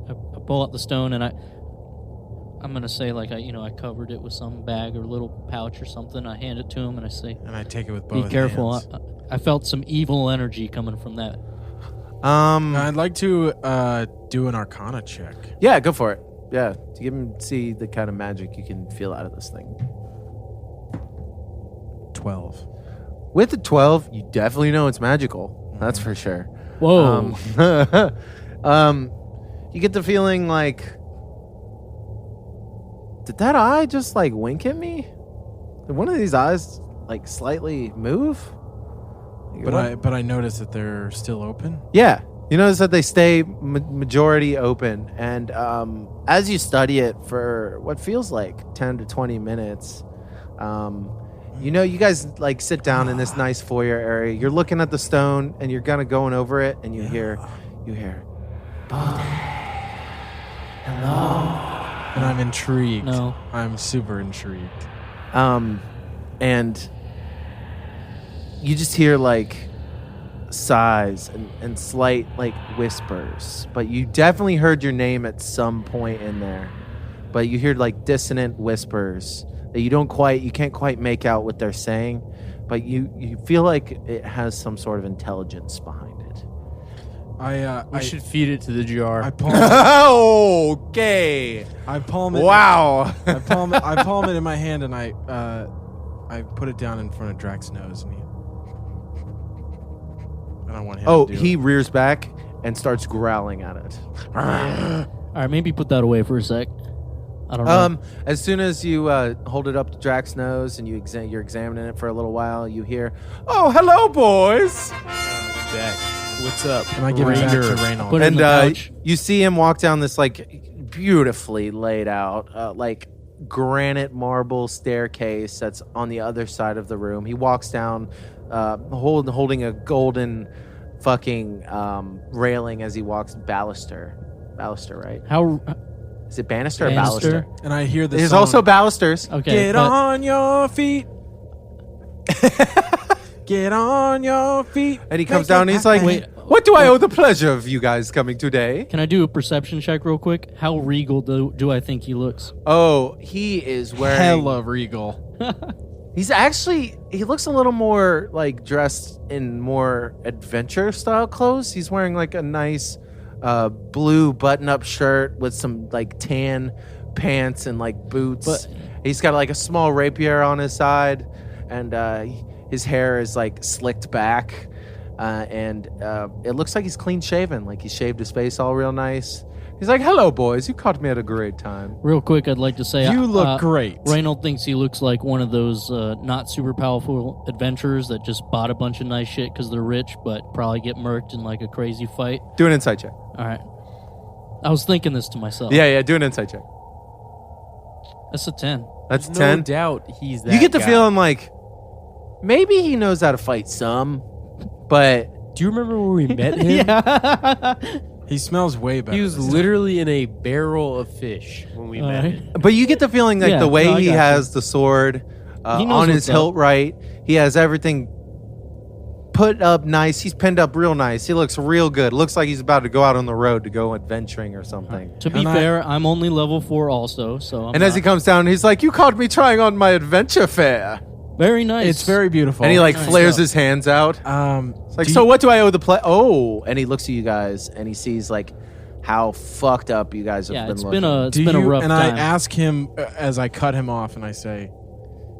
pull out the stone, and I'm gonna say like I covered it with some bag or little pouch or something. I hand it to him and I say, And I take it with both "Be careful." hands. I felt some evil energy coming from that. I'd like to do an Arcana check. Yeah, go for it. Yeah, to give him see the kind of magic you can feel out of this thing. 12. With the 12, you definitely know it's magical. That's for sure. Whoa. You get the feeling like, did that eye just like wink at me? Did one of these eyes like slightly move? But I notice that they're still open. Yeah, you notice that they stay majority open, and as you study it for what feels like 10 to 20 minutes, you guys like sit down in this nice foyer area. You're looking at the stone, and you're going over it, and you hear, Hello. And I'm intrigued. No. I'm super intrigued. and you just hear like sighs and slight like whispers, but you definitely heard your name at some point in there, but you hear like dissonant whispers that you can't quite make out what they're saying, but you feel like it has some sort of intelligence behind it. We should feed it to the jar. I palm Okay. I palm it. Wow. I palm it in my hand and I put it down in front of Drax's nose and I want him to do he it. rears back and starts growling at it. All right, maybe put that away for a sec. I don't know. As soon as you hold it up to Drax's nose and you're examining it for a little while, you hear, "Oh, hello, boys!" Back. What's up? And I give it back to Raynor? Reynald. Put it in And the pouch. you see him walk down this like beautifully laid out, like granite marble staircase that's on the other side of the room. He walks down, holding a golden fucking railing as he walks. Baluster, right? How? Is it banister or Banister? baluster? And I hear the There's song, also balusters. Okay. Get but- on your feet. Get on your feet. And he comes down and he's like, Wait. "What do I owe the pleasure of you guys coming today?" Can I do a perception check real quick? How regal do I think he looks? Oh, he is wearing Hella regal. He looks a little more like dressed in more adventure style clothes. He's wearing like a nice blue button-up shirt with some like tan pants and like boots. But- He's got like a small rapier on his side, and his hair is like slicked back, and it looks like he's clean shaven. Like he shaved his face all real nice. He's like, "Hello, boys. You caught me at a great time." Real quick, I'd like to say You look great. Reynold thinks he looks like one of those not super powerful adventurers that just bought a bunch of nice shit because they're rich, but probably get murked in like a crazy fight. Do an insight check. All right. I was thinking this to myself. Yeah, do an insight check. That's a 10. That's There's 10. No doubt he's that You get the guy. feeling like maybe he knows how to fight some, but Do you remember where we met him? Yeah. He smells way better. He was this time. literally in a barrel of fish when we met him. you get the feeling like Yeah, the way no, I he got has the sword He knows on his what's up. hilt right. He has everything put up nice. He's pinned up real nice. He looks real good. Looks like he's about to go out on the road to go adventuring or something. To be And fair, I'm only level 4 also, so I'm And as he not- comes down, he's like, "You caught me trying on my adventure fair." very nice. It's very beautiful. And he like nice. flares his hands out. It's like, do "So you- what do I owe the play?" Oh, and he looks at you guys and he sees like how fucked up you guys have Yeah, been it's looking. been a rough and time. I ask him as I cut him off, and I say,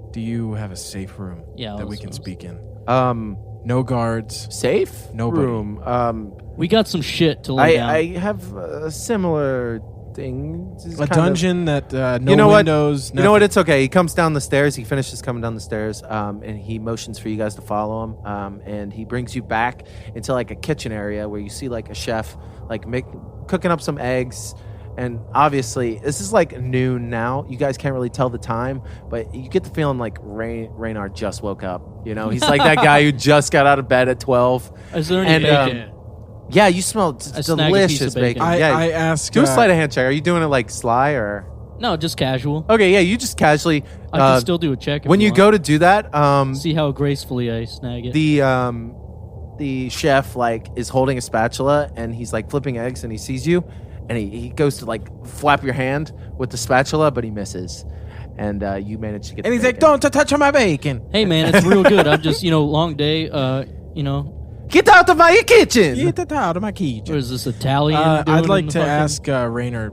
"Do you have a safe room Yeah, that we I can was- speak in? Um, No guards." safe Nobody. room. we got some shit to lay down. I have a similar thing. It's A kind of- dungeon that no You know what? windows. You know what? It's okay. He comes down the stairs. He finishes coming down the stairs, and he motions for you guys to follow him. And he brings you back into like a kitchen area where you see like a chef like cooking up some eggs. And obviously, this is like noon now. You guys can't really tell the time, but you get the feeling like Reynard just woke up. You know, he's like that guy who just got out of bed at 12. Is there any and, bacon? Yeah, you smell I snag a piece delicious of bacon. bacon. Yeah, I ask. do a sleight of hand check. Are you doing it like sly or? No, just casual. Okay, yeah, you just casually. I can still do a check if when you want. go to do that, See how gracefully I snag it. the chef like is holding a spatula and he's like flipping eggs and he sees you, and he goes to like flap your hand with the spatula, but he misses, and you manage to get. And the he's like, bacon. "Don't touch my bacon." Hey man, it's real good. I'm just long day. Get out of my kitchen. Get out of my What kitchen. is this Italian? I'd doing like in the to fucking- ask Raynor.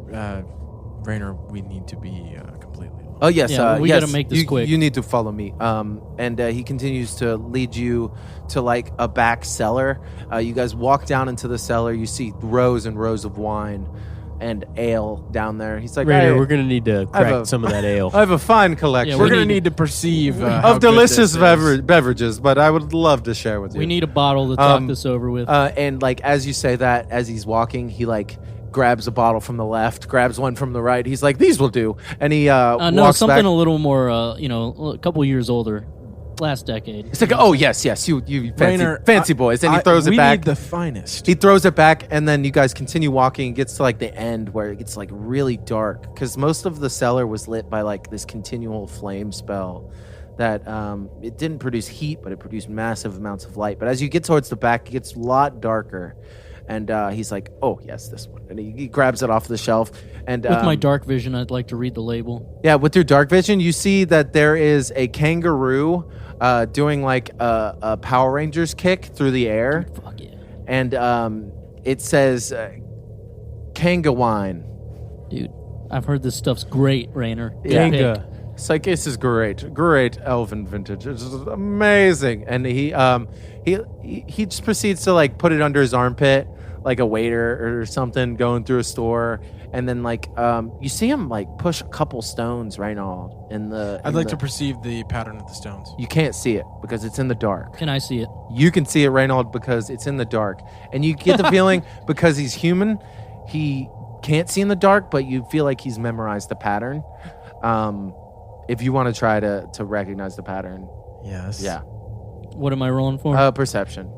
Raynor, we need to be completely. Oh yes, Yeah, we yes. gotta make this you, quick. You need to follow me. And he continues to lead you to like a back cellar. You guys walk down into the cellar. You see rows and rows of wine and ale down there. He's like, Raider, "Hey, we're gonna need to I have crack a- some of that ale. I have a fine collection Yeah, We're we gonna need- need to perceive how of good delicious this is. beverages, but I would love to share with you." We need a bottle to talk Um, this over with. And like as you say that, as he's walking, he like grabs a bottle from the left, grabs one from the right. He's like, "These will do," and he no, walks something back. a little more, a couple years older, last decade. It's like, "Oh yes, you Raynor, fancy boys," and he throws it we back. need the finest. He throws it back, and then you guys continue walking. It gets to like the end where it gets like really dark because most of the cellar was lit by like this continual flame spell that it didn't produce heat, but it produced massive amounts of light. But as you get towards the back, it gets a lot darker. And he's like, "Oh yes, this one," and he grabs it off the shelf. And With my dark vision, I'd like to read the label. yeah, with your dark vision, you see that there is a kangaroo doing like a Power Rangers kick through the air. Fuck yeah. And it says Kanga wine. Dude, I've heard this stuff's great, Rainer. Good Yeah. pick. It's like, this is great elven vintage. It's just amazing. And he just proceeds to like put it under his armpit like a waiter or something going through a store. And then like you see him like push a couple stones right now in the. I'd like to perceive the pattern of the stones. You can't see it because it's in the dark. Can I see it? You can see it, Reynold, because it's in the dark. And you get the feeling because he's human, he can't see in the dark, but you feel like he's memorized the pattern. If you want to try to recognize the pattern. Yes. Yeah. What am I rolling for? Perception.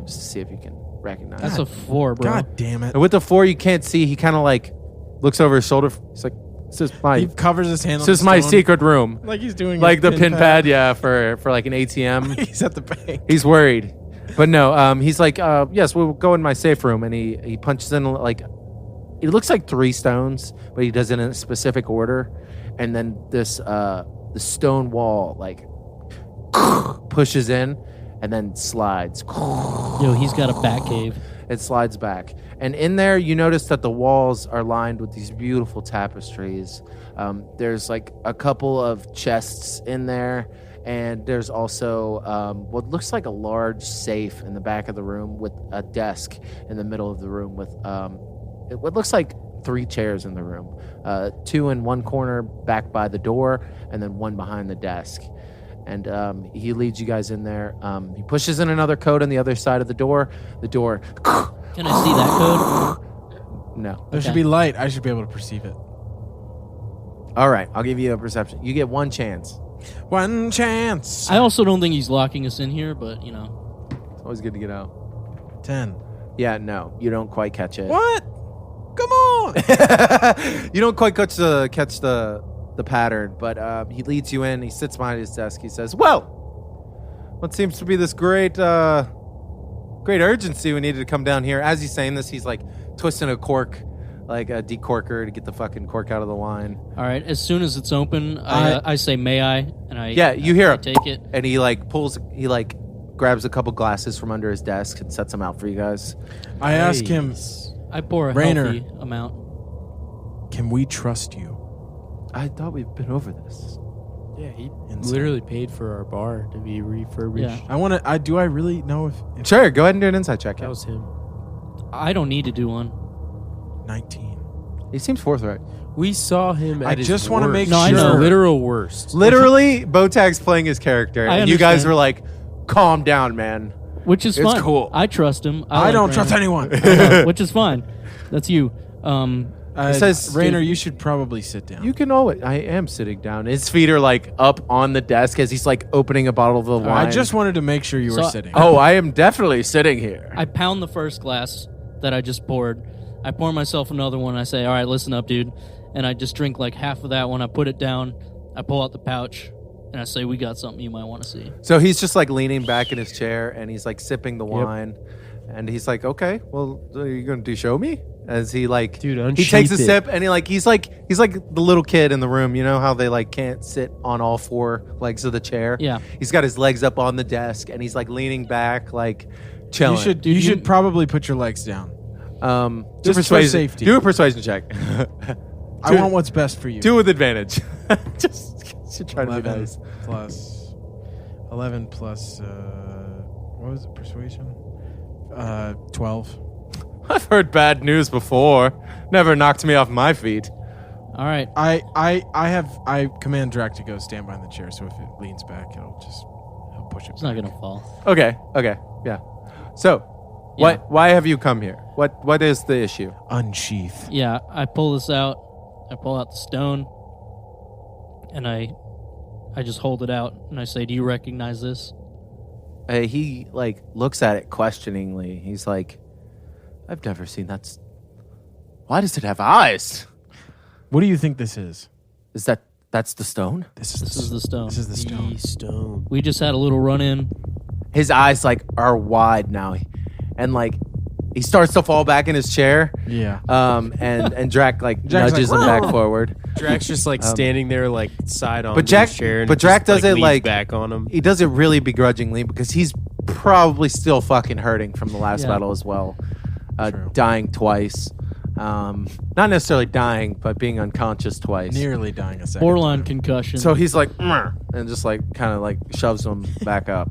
Just to see if you can recognize That's it. a 4, bro. God damn it. And with the 4, you can't see. He kind of like looks over his shoulder. He's like, this is He covers his hand. this on is the my stone, secret room. like he's doing Like a the pin pad, yeah, for like an ATM. He's at the bank. He's worried. But no, he's like, yes, we'll go in my safe room. And he punches in like, it looks like 3 stones, but he does it in a specific order. And then this the stone wall like pushes in, and then slides. Yo, he's got a bat cave. It slides back. And in there, you notice that the walls are lined with these beautiful tapestries. There's like a couple of chests in there. And there's also what looks like a large safe in the back of the room with a desk in the middle of the room with what looks like 3 chairs in the room. 2 in one corner back by the door, and then 1 behind the desk. And he leads you guys in there. He pushes in another code on the other side of the door. The door. Can I see that code? No. There should be light. I should be able to perceive it. All right, I'll give you a perception. You get 1 chance. 1 chance. I also don't think he's locking us in here, but you know. It's always good to get out. 10. Yeah, no, you don't quite catch it. What? Come on. You don't quite catch the pattern, but he leads you in. He sits behind his desk. He says, "Well, what seems to be this great urgency? We needed to come down here." As he's saying this, he's like twisting a cork, like a decorker, to get the fucking cork out of the wine. All right. As soon as it's open, I say, "May I?" And you hear I him take it. and he grabs a couple glasses from under his desk and sets them out for you guys. I ask him, I pour a Rainer. healthy amount. can we trust you? I thought we've been over this. Yeah, he Insane. literally paid for our bar to be refurbished. Yeah. Do I really know if Sure, go ahead and do an insight check. That was him. I don't need to do one. 19. He seems forthright. We saw him at I his just wanna worst. make No, I His know. literal worst. Literally, Botag's playing his character, I and you guys understand. were like, "Calm down, man." Which is It's fine. cool. I trust him. I like don't trust Rainer. anyone. Which is fine. That's you. It says- Rainer, you should probably sit down. You can always. I am sitting down. His feet are like up on the desk as he's like opening a bottle of the wine. I just wanted to make sure you were So- sitting. Oh, I am definitely sitting here. I pound the first glass that I just poured. I pour myself another one. I say, "All right, listen up, dude." And I just drink like half of that one. I put it down. I pull out the pouch, and I say, "We got something you might want to see." So he's just like leaning back in his chair and he's like sipping the wine, and he's like, "Okay, well, are you going to show me?" As he like, Dude, he takes a unsheath it. sip and he's like the little kid in the room. You know how they like can't sit on all 4 legs of the chair? Yeah. He's got his legs up on the desk and he's like leaning back, like chilling. you should probably put your legs down. do Just for persuasion, safety. Do a persuasion check. I want what's best for you. Do with advantage. just try to be 11 nice. plus 11 plus what was it? Persuasion. 12. I've heard bad news before. Never knocked me off my feet. All right. I command Drac to go stand behind the chair, so if it leans back, he'll push it. It's not back. going to fall. Okay, yeah. So, Yeah. why have you come here? What is the issue? Unsheath. Yeah, I pull this out. I pull out the stone, and I just hold it out, and I say, "Do you recognize this?" He like looks at it questioningly. He's like, "I've never seen that. Why does it have eyes? What do you think this is? That's the stone?" This is the stone. This is the stone. Stone. We just had a little run-in. His eyes like are wide now, and like he starts to fall back in his chair. Yeah. And Drac like Drac's nudges like, him back forward. Drac's just like standing there, like side on But Jack- his chair, and but just, Drac does it leans like- back on him. He does it really begrudgingly because he's probably still fucking hurting from the last Yeah. battle as well. True. Dying twice. Not necessarily dying, but being unconscious twice. Nearly dying a second. Borderline time. concussion. So he's like, "Meh," and just like kind of like shoves him back up.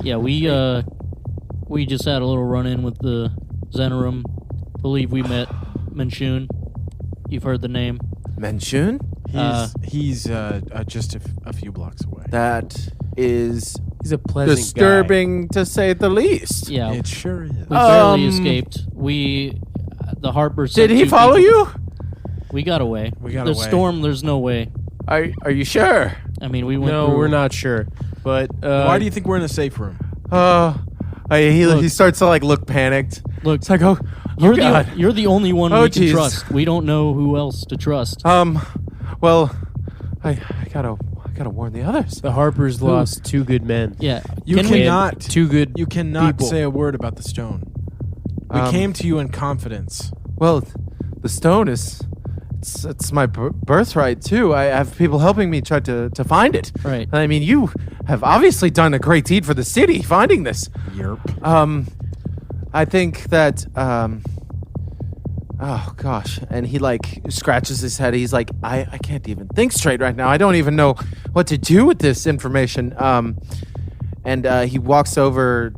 yeah, we just had a little run-in with the Zenerum. Believe we met Manshoon. You've heard the name. Manshoon? He's just a few blocks away. That is He's a pleasant disturbing to say the least. Yeah, It sure is. we barely Um, escaped. The Harper. Did he follow you? We got away. We got the away. storm. There's no way. Are you sure? I mean, we guy. went. No, through, we're not sure. But Why do you think we're in a safe room? He Look. starts to like look panicked. Look, It's like, oh you're God. you're the only one Oh, we can jeez. trust. We don't know who else to trust. Well, I gotta warn the others. the Harpers lost 2 good men. Yeah, You can we- cannot. 2 good. You cannot people. say a word about the stone. We Um, came to you in confidence. Well, the stone is It's my birthright too. I have people helping me try to find it. Right. I mean, you have obviously done a great deed for the city finding this. Yerp. I think that oh gosh, and he like scratches his head. He's like, I can't even think straight right now. I don't even know what to do with this information. And he walks over.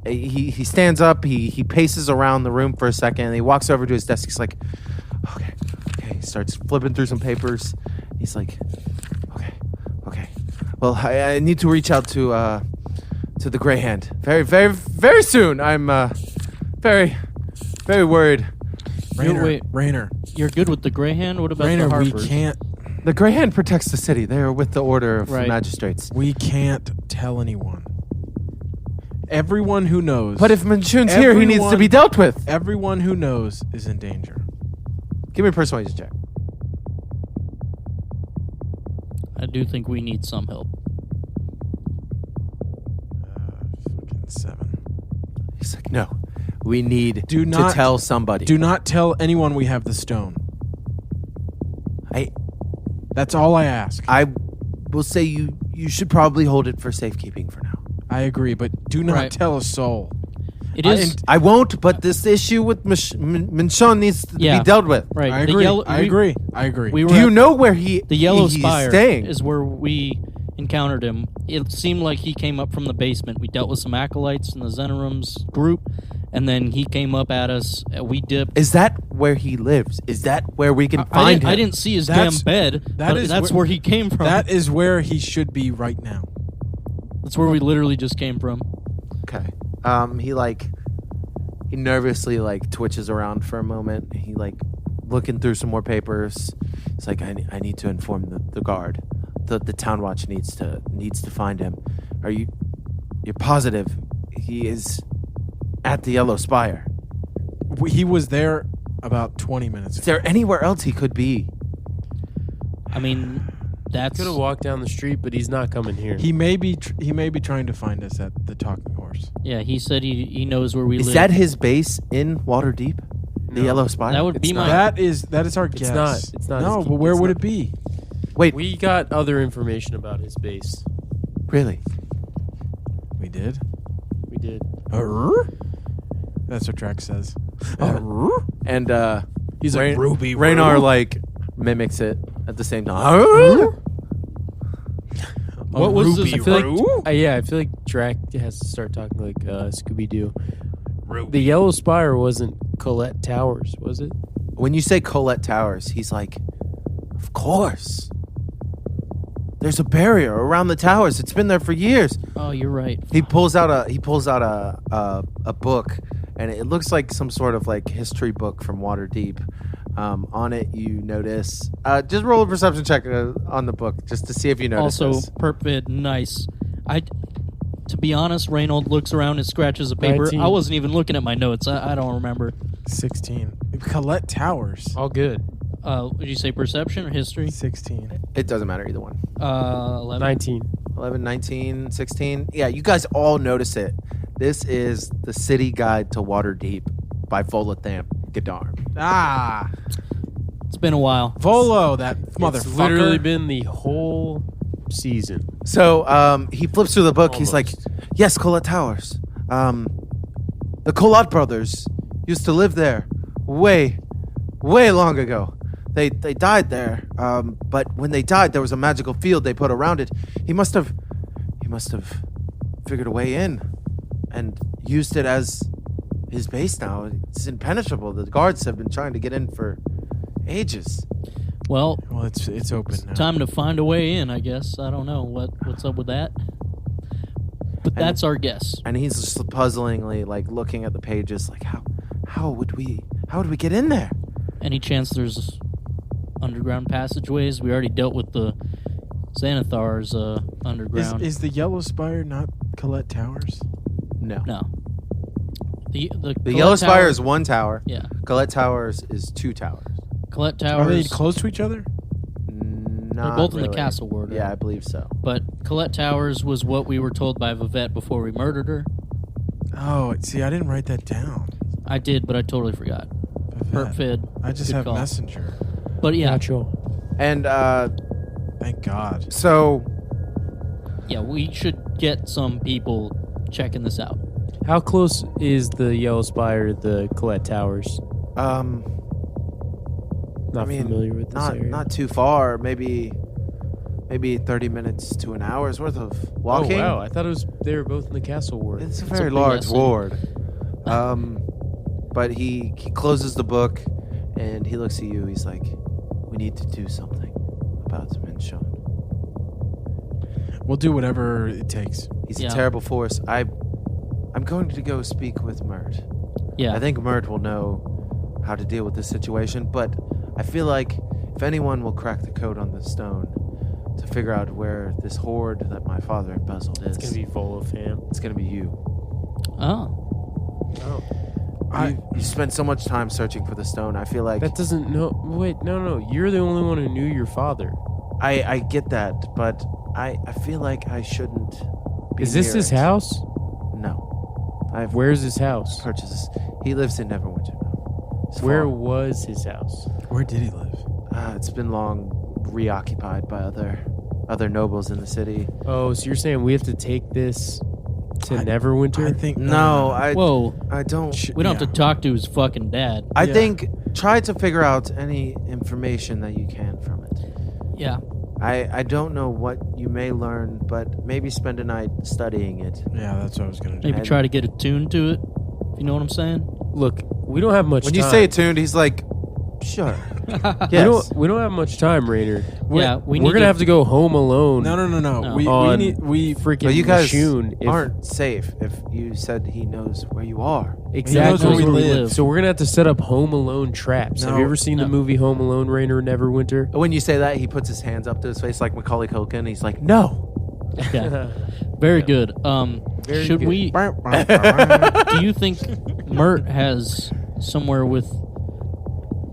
He stands up. He paces around the room for a second. And he walks over to his desk. He's like, okay. He starts flipping through some papers. He's like, okay. Well, I need to reach out to the Gray Hand very, very, very soon. I'm very, very worried. Rainer, You're good with the Gray Hand? What about Rainer, the we Harpers? can't. The Gray Hand protects the city. They are with the Order of Right. Magistrates. We can't tell anyone. Everyone who knows. But if Manshoon's here, he needs to be dealt with. Everyone who knows is in danger. Give me a persuasion check. I do think we need some help. Fucking 7. He's like, no, we need Do to not- tell somebody. Do not tell anyone we have the stone. That's all I ask. I will say you should probably hold it for safekeeping for now. I agree, but do not Right. tell a soul. It is I won't, but this issue with Manshoon needs to Yeah. be dealt with. right. I The agree. yellow- I we- agree. I agree. We were Do you at know where he the Yellow he's Spire staying? is where we encountered him. It seemed like he came up from the basement. We dealt with some acolytes in the Zenorum's group, and then he came up at us. We dipped. Is that where he lives? Is that where we can I find didn't, him? I didn't see his That's- damn bed. that But is that's where- where he came from. That is where he should be right now. That's where we literally just came from. Okay. He nervously like twitches around for a moment. He like looking through some more papers. It's like I need to inform the guard. The town watch needs to find him. You're positive he is at the Yellow Spire? He was there about 20 minutes Is ago. there anywhere else he could be? I mean, that's Could have walked down the street, but he's not coming here. He may be trying to find us at the Talking Horse. yeah. He said he knows where we Is live. that his base in Waterdeep? The No. Yellow Spire? That would be It's my. not. That is our guess. not. It's not No, his- but where it's would not. it be? Wait, We got other information about his base. really? We did. We did. That's what Drax says. And He's like Ruby. Raynar like mimics it at the same time. What was this? I feel like, I feel like Drac has to start talking like Scooby Doo. The Yellow Spire wasn't Colette Towers, was it? When you say Colette Towers, he's like, of course. There's a barrier around the towers. It's been there for years. Oh, you're right. He pulls out a book, and it looks like some sort of like history book from Waterdeep. On it, you notice. Just roll a perception check on the book, just to see if you notice. Also, this. Perpid, nice. To be honest, Reynold looks around and scratches a paper. 19. I wasn't even looking at my notes. I don't remember. 16. Colette Towers. All good. Would you say perception or history? 16. It doesn't matter either one. 11. 19. 11, 19, 16. Yeah, you guys all notice it. This is the City Guide to Waterdeep by Volathamp Gadarm. Ah, It's been a while. Volo, that motherfucker. It's literally been the whole season. So he flips through the book. He's like, Almost. yes, Colette Towers. The Colette brothers used to live there way long ago. They died there. But when they died, there was a magical field they put around it. He must have figured a way in and used it as his base now. It's impenetrable. The guards have been trying to get in for ages. Well, Well, it's open now. time to find a way in, I guess. I don't know what's up with that. But that's our guess. And he's just puzzlingly like looking at the pages like how would we get in there? Any chance there's underground passageways? We already dealt with the Xanathar's underground. Is the Yellow Spire not Colette Towers? No. No. The The Yellow Spire is one tower. Yeah. Colette Towers is two towers. Colette Are they Towers. close to each other? Not both in the really. castle ward, Yeah, right? I believe so. But Colette Towers was what we were told by Vivette before we murdered her. Oh, see, I didn't write that down. I did, but I totally forgot. Vivette. Perfid. I just Good have call. Messenger. But yeah, Nacho. And Thank God. so yeah, we should get some people checking this out. How close is the Yellow Spire to the Colette Towers? Not I mean, familiar with this area. not too far. Maybe 30 minutes to an hour's worth of walking. Oh wow! I thought they were both in the castle ward. It's a a very big large ass ward. But he closes the book and he looks at you. He's like, "We need to do something about Manshoon. We'll do whatever it takes. He's Yeah. a terrible force. I'm going to go speak with Mert. Yeah, I think Mert will know how to deal with this situation, but I feel like if anyone will crack the code on the stone to figure out where this hoard that my father embezzled is, It's gonna be full of him. it's gonna be you. oh, You spent so much time searching for the stone. I feel like That doesn't no. Wait, no. You're the only one who knew your father. I get that, but I feel like I shouldn't. Be Is this near his it. house? No. I've Where's his house? purchased. He lives in Neverwinter now. It's Where far. was his house? Where did he live? It's been long reoccupied by other nobles in the city. Oh, so you're saying we have to take this to Neverwinter? I think No, whoa! I don't. We don't have to talk to his fucking dad. I Yeah. think try to figure out any information that you can from it. Yeah, I don't know what you may learn, but maybe spend a night studying it. Yeah, that's what I was gonna do. maybe try to get attuned to it. If you know what I'm saying? Look, we don't have much When time. you say attuned, he's like, sure. Yes. We don't have much time, Rainer. Yeah, We're gonna have to go home alone. No. No. We on need freaking But you guys Manshoon. aren't safe if you said he knows where you are. Exactly. knows where we live. So we're gonna have to set up Home Alone traps. Have No. you ever seen the No. movie Home Alone, Rainer Neverwinter? When you say that, he puts his hands up to his face like Macaulay Culkin. He's like, no. Yeah, very good. Very Should good. we? Do you think Mert has somewhere with,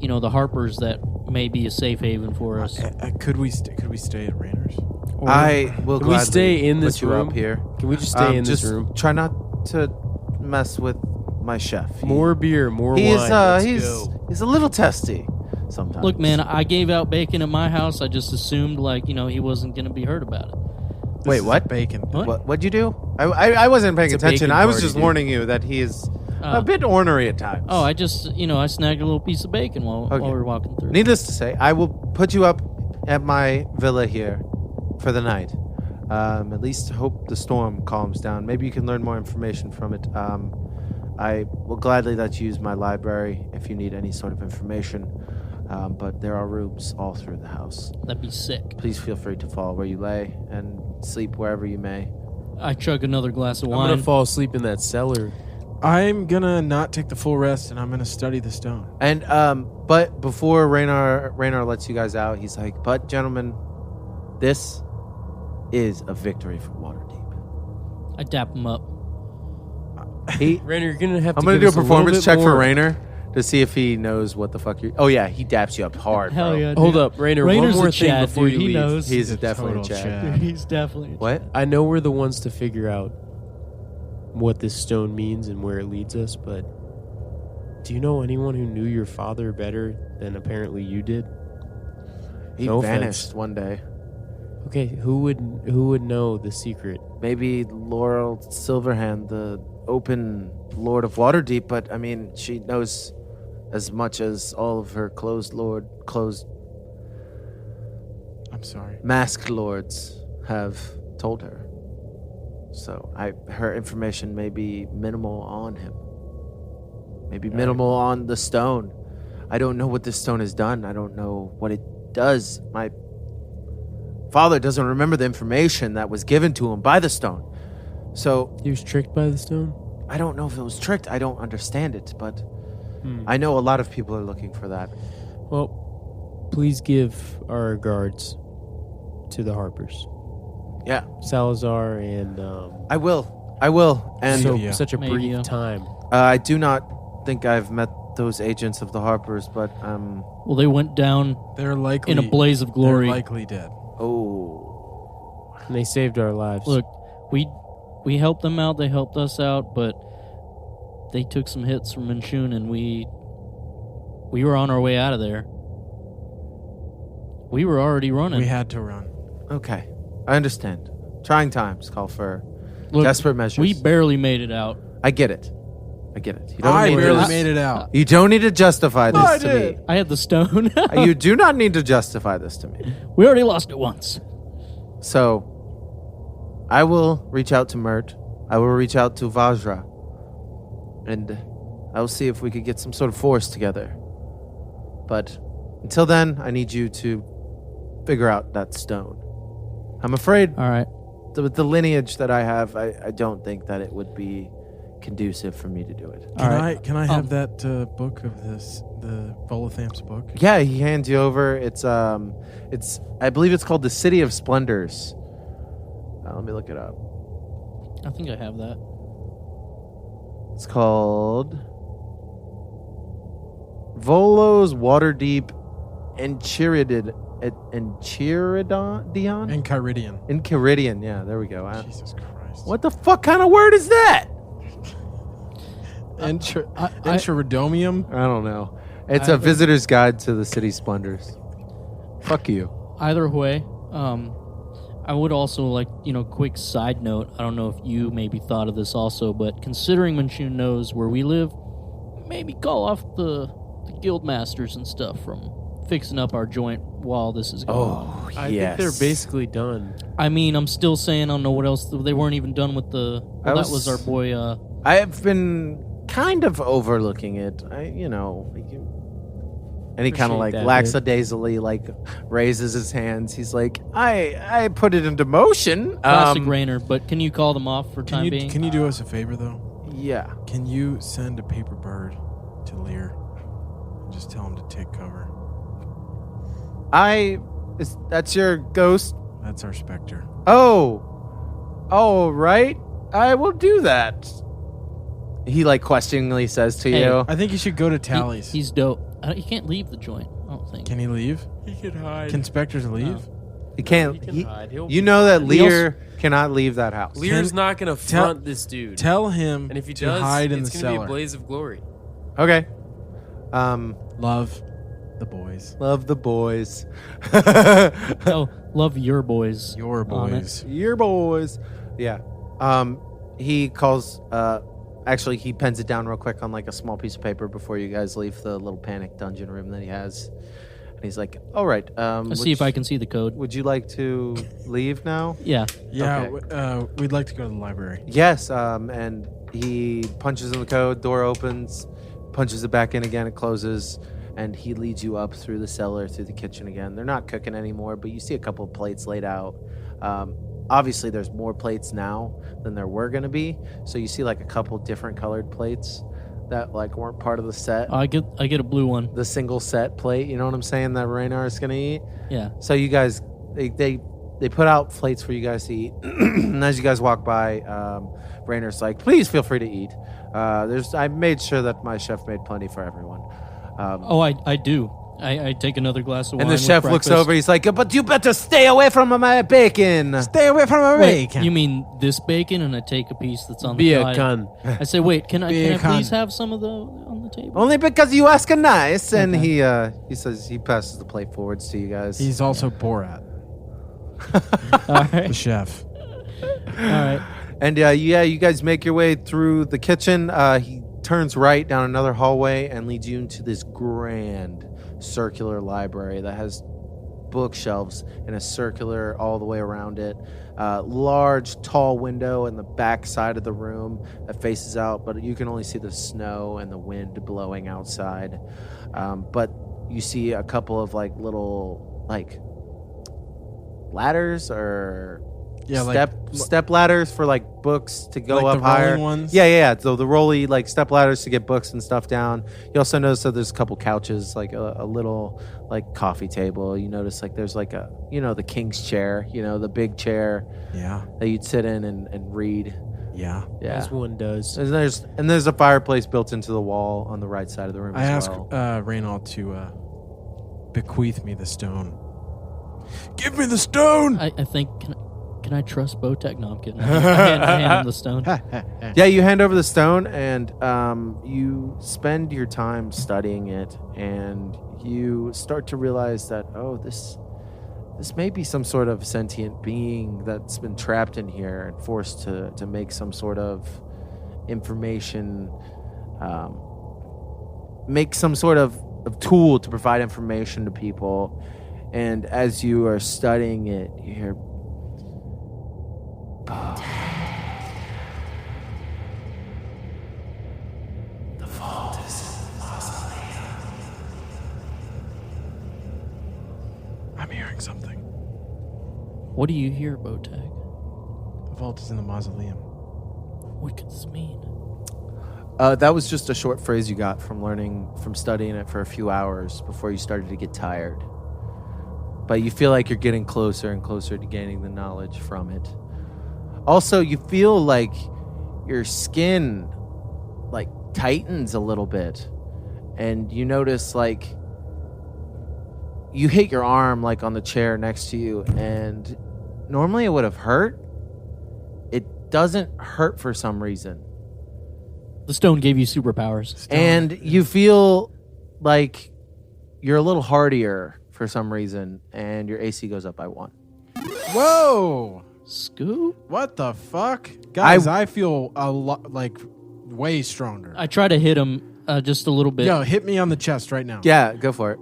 the Harpers that may be a safe haven for us? could we stay at Rainer's? Or- I will Can we gladly stay in this put you room? up here. Can we just stay in just this room? Try not to mess with my chef. More beer, more He's wine. Let's he's go. he's a little testy sometimes. Look, man, I gave out bacon at my house. I just assumed, he wasn't going to be hurt about it. Wait, This is what? Bacon. What? What'd you do? I wasn't paying It's a attention. bacon I was party, just dude. warning you that he is Oh. a bit ornery at times. Oh, I just, I snagged a little piece of bacon while we were walking through. Needless to say, I will put you up at my villa here for the night. At least hope the storm calms down. Maybe you can learn more information from it. I will gladly let you use my library if you need any sort of information. But there are rooms all through the house. That'd be sick. Please feel free to fall where you lay and sleep wherever you may. I chug another glass of I'm wine. gonna fall asleep in that cellar. I'm gonna not take the full rest, and I'm gonna study the stone. And but before Raynar lets you guys out, he's like, "But gentlemen, this is a victory for Waterdeep." I dap him up. He, Rainer, you're gonna have to I'm gonna give do a us little performance bit check for more. Raynar to see if he knows what the fuck you're. Oh yeah, he daps you up hard. Hell bro. yeah. Hold dude. up, Rainer. Rainer's one more a thing Chad, before dude. you He leave. knows. He's a definitely total Chad. Chad. He's definitely. What? I know we're the ones to figure out what this stone means and where it leads us, but do you know anyone who knew your father better than apparently you did? He No vanished offense. one day. Okay, who would know the secret? Maybe Laurel Silverhand, the open Lord of Waterdeep, but I mean, she knows as much as all of her closed I'm sorry. masked lords have told her. So her information may be minimal on him. Maybe minimal on the stone. I don't know what this stone has done. I don't know what it does. My father doesn't remember the information that was given to him by the stone. So He was tricked by the stone? I don't know if it was tricked. I don't understand it, but Hmm. I know a lot of people are looking for that. Well, please give our regards to the Harpers. Yeah, Salazar and I will. And so Yeah. such a Maybe, brief yeah. time. I do not think I've met those agents of the Harpers, but Well, they went down They're likely in a blaze of glory. They're likely dead. oh, And they saved our lives. Look, we helped them out. They helped us out, but they took some hits from Manshoon, and we were on our way out of there. We were already running. We had to run. Okay, I understand. Trying times call for Look, desperate measures. we barely made it out. I get it. You don't I need barely to, made it out. You don't need to justify this to me. I had the stone. You do not need to justify this to me. We already lost it once. So, I will reach out to Mert. I will reach out to Vajra. And I will see if we could get some sort of force together. But until then, I need you to figure out that stone. I'm afraid All right. with the lineage that I have, I don't think that it would be conducive for me to do it. All right. Can I have that book of the Volatham's book? Yeah, he hands you over. It's I believe it's called the City of Splendors. Let me look it up. I think I have that. It's called Volo's Waterdeep Enchiridion. And Kyridian. Enchiridion. Yeah, there we go. Jesus Christ. What the fuck kind of word is that? Enchiridomium? I don't know. It's a visitor's guide to the city splendors. Fuck you. Either way, I would also like, quick side note. I don't know if you maybe thought of this also, but considering Manshoon knows where we live, maybe call off the guild masters and stuff from fixing up our joint while this is going on. I think they're basically done. I mean, I'm still saying I don't know what else. They weren't even done with the... Well, that was our boy... I have been kind of overlooking it. And he kind of like lackadaisically like raises his hands. He's like, I put it into motion. Classic Rainer, but can you call them off for time being? Can you do us a favor, though? Yeah. Can you send a paper bird to Lear and just tell him to take cover? That's your ghost? That's our specter. Oh, right. I will do that. He like questioningly says to you. I think you should go to Tally's. He's dope. He can't leave the joint, I don't think. Can he leave? He can hide. Can specters leave? He can't. He can hide. You know that Lear cannot leave that house. Lear's not going to front this dude. Tell him and if he to does, hide in the it's going to be cellar. a blaze of glory. Okay. Love the boys. Love the boys. Oh, love your boys. Your boys. Your boys. Yeah. He calls. Actually, he pens it down real quick on like a small piece of paper before you guys leave the little panic dungeon room that he has. And he's like, "All right. Let's see if I can see the code." Would you like to leave now? Yeah. Yeah, Okay. We'd like to go to the library. Yes. And he punches in the code. Door opens. Punches it back in again. It closes. And he leads you up through the cellar, through the kitchen again. They're not cooking anymore, but you see a couple of plates laid out. Obviously, there's more plates now than there were going to be. So you see like a couple different colored plates that like weren't part of the set. I get a blue one. The single set plate, you know what I'm saying, that Raynar is going to eat? Yeah. So you guys, they put out plates for you guys to eat. And as you guys walk by, Raynar's like, please feel free to eat. I made sure that my chef made plenty for everyone. I do. I take another glass of wine. And the with chef looks breakfast. over. He's like, but you better stay away from my bacon. Stay away from my Wait, bacon. you mean this bacon? And I take a piece that's on Be the a side. gun. I say, wait, can I Bacon. please have some of the on the table? Only because you ask a nice. And Okay. he says he passes the plate forwards to you guys. He's also Borat, All right. the chef. All right. And you guys make your way through the kitchen. He turns right down another hallway and leads you into this grand circular library that has bookshelves in a circular all the way around it. Large, tall window in the back side of the room that faces out, but you can only see the snow and the wind blowing outside. But you see a couple of like little like ladders or step ladders for like books to go Like up the rolling higher. ones? Yeah. So the rolly like step ladders to get books and stuff down. You also notice that there's a couple couches, like a little like coffee table. You notice like there's like a the king's chair, the big chair Yeah. that you'd sit in and read. Yeah. Yeah. As one does. And there's a fireplace built into the wall on the right side of the room I as asked well. Reynold to bequeath me the stone. Give me the stone! I think can I trust Botech? No, I'm kidding. I hand him the stone. Yeah, you hand over the stone and you spend your time studying it, and you start to realize that this may be some sort of sentient being that's been trapped in here and forced to make some sort of information, make some sort of tool to provide information to people. And as you are studying it, you hear, the vault is mausoleum. I'm hearing something. What do you hear, Botag? The vault is in the mausoleum. What could this mean? That was just a short phrase you got from studying it for a few hours before you started to get tired. But you feel like you're getting closer and closer to gaining the knowledge from it. Also, you feel like your skin like tightens a little bit, and you notice like you hit your arm like on the chair next to you, and normally it would have hurt. It doesn't hurt for some reason. The stone gave you superpowers. And you feel like you're a little hardier for some reason, and your AC goes up by 1. Whoa! Scoop? What the fuck? Guys, I feel a lot like way stronger. I try to hit him just a little bit. Yo, hit me on the chest right now. Yeah, go for it.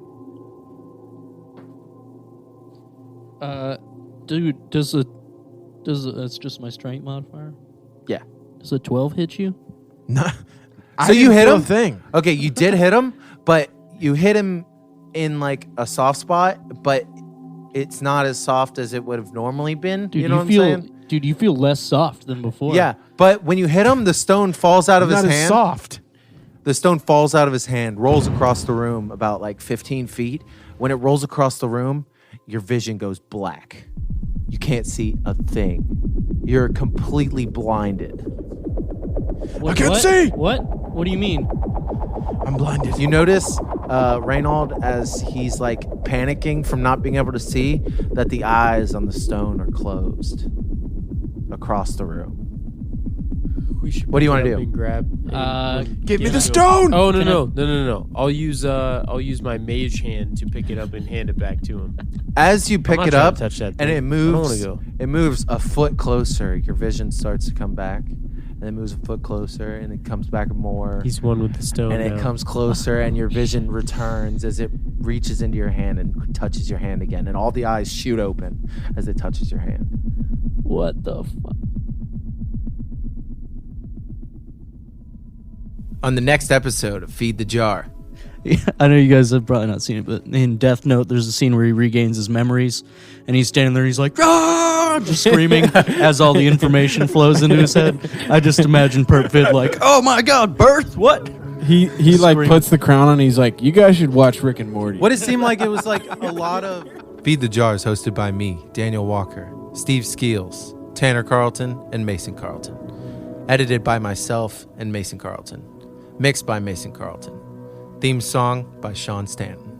Dude, it's just my strength modifier? Yeah. Does a 12 hit you? No. So you hit him? Thing. Okay, you did hit him, but you hit him in like a soft spot, but it's not as soft as it would have normally been. Dude, you know what feel, I'm saying? Dude, you feel less soft than before. Yeah, but when you hit him, the stone falls out of his Not as hand. soft. The stone falls out of his hand, rolls across the room about like 15 feet. When it rolls across the room, your vision goes black. You can't see a thing. You're completely blinded. What, I can't what? see! What? What do you mean? I'm blinded. You notice Reynold, as he's like panicking from not being able to see, that the eyes on the stone are closed across the room. What do you want to do? And grab. Give me the it. stone! Oh Can no! I'll use my mage hand to pick it up and hand it back to him. As you pick I'm not it trying up to touch that and thing. it moves, I don't wanna it moves a foot closer. Your vision starts to come back, and it moves a foot closer, and it comes back more. He's one with the stone. And it now. comes closer, and your vision returns as it reaches into your hand and touches your hand again. And all the eyes shoot open as it touches your hand. What the fuck? On the next episode of Feed the Jar. Yeah, I know you guys have probably not seen it, but in Death Note, there's a scene where he regains his memories, and he's standing there, he's like, "Ah!" just screaming as all the information flows into his head. I just imagine Perp Vid like, "Oh my god, birth? What?" He like Scream. puts the crown on. He's like, you guys should watch Rick and Morty. What it seemed like it was like a lot of... Feed the Jar is hosted by me, Daniel Walker, Steve Skeels, Tanner Carlton, and Mason Carlton. Edited by myself and Mason Carlton. Mixed by Mason Carlton. Theme song by Sean Stanton.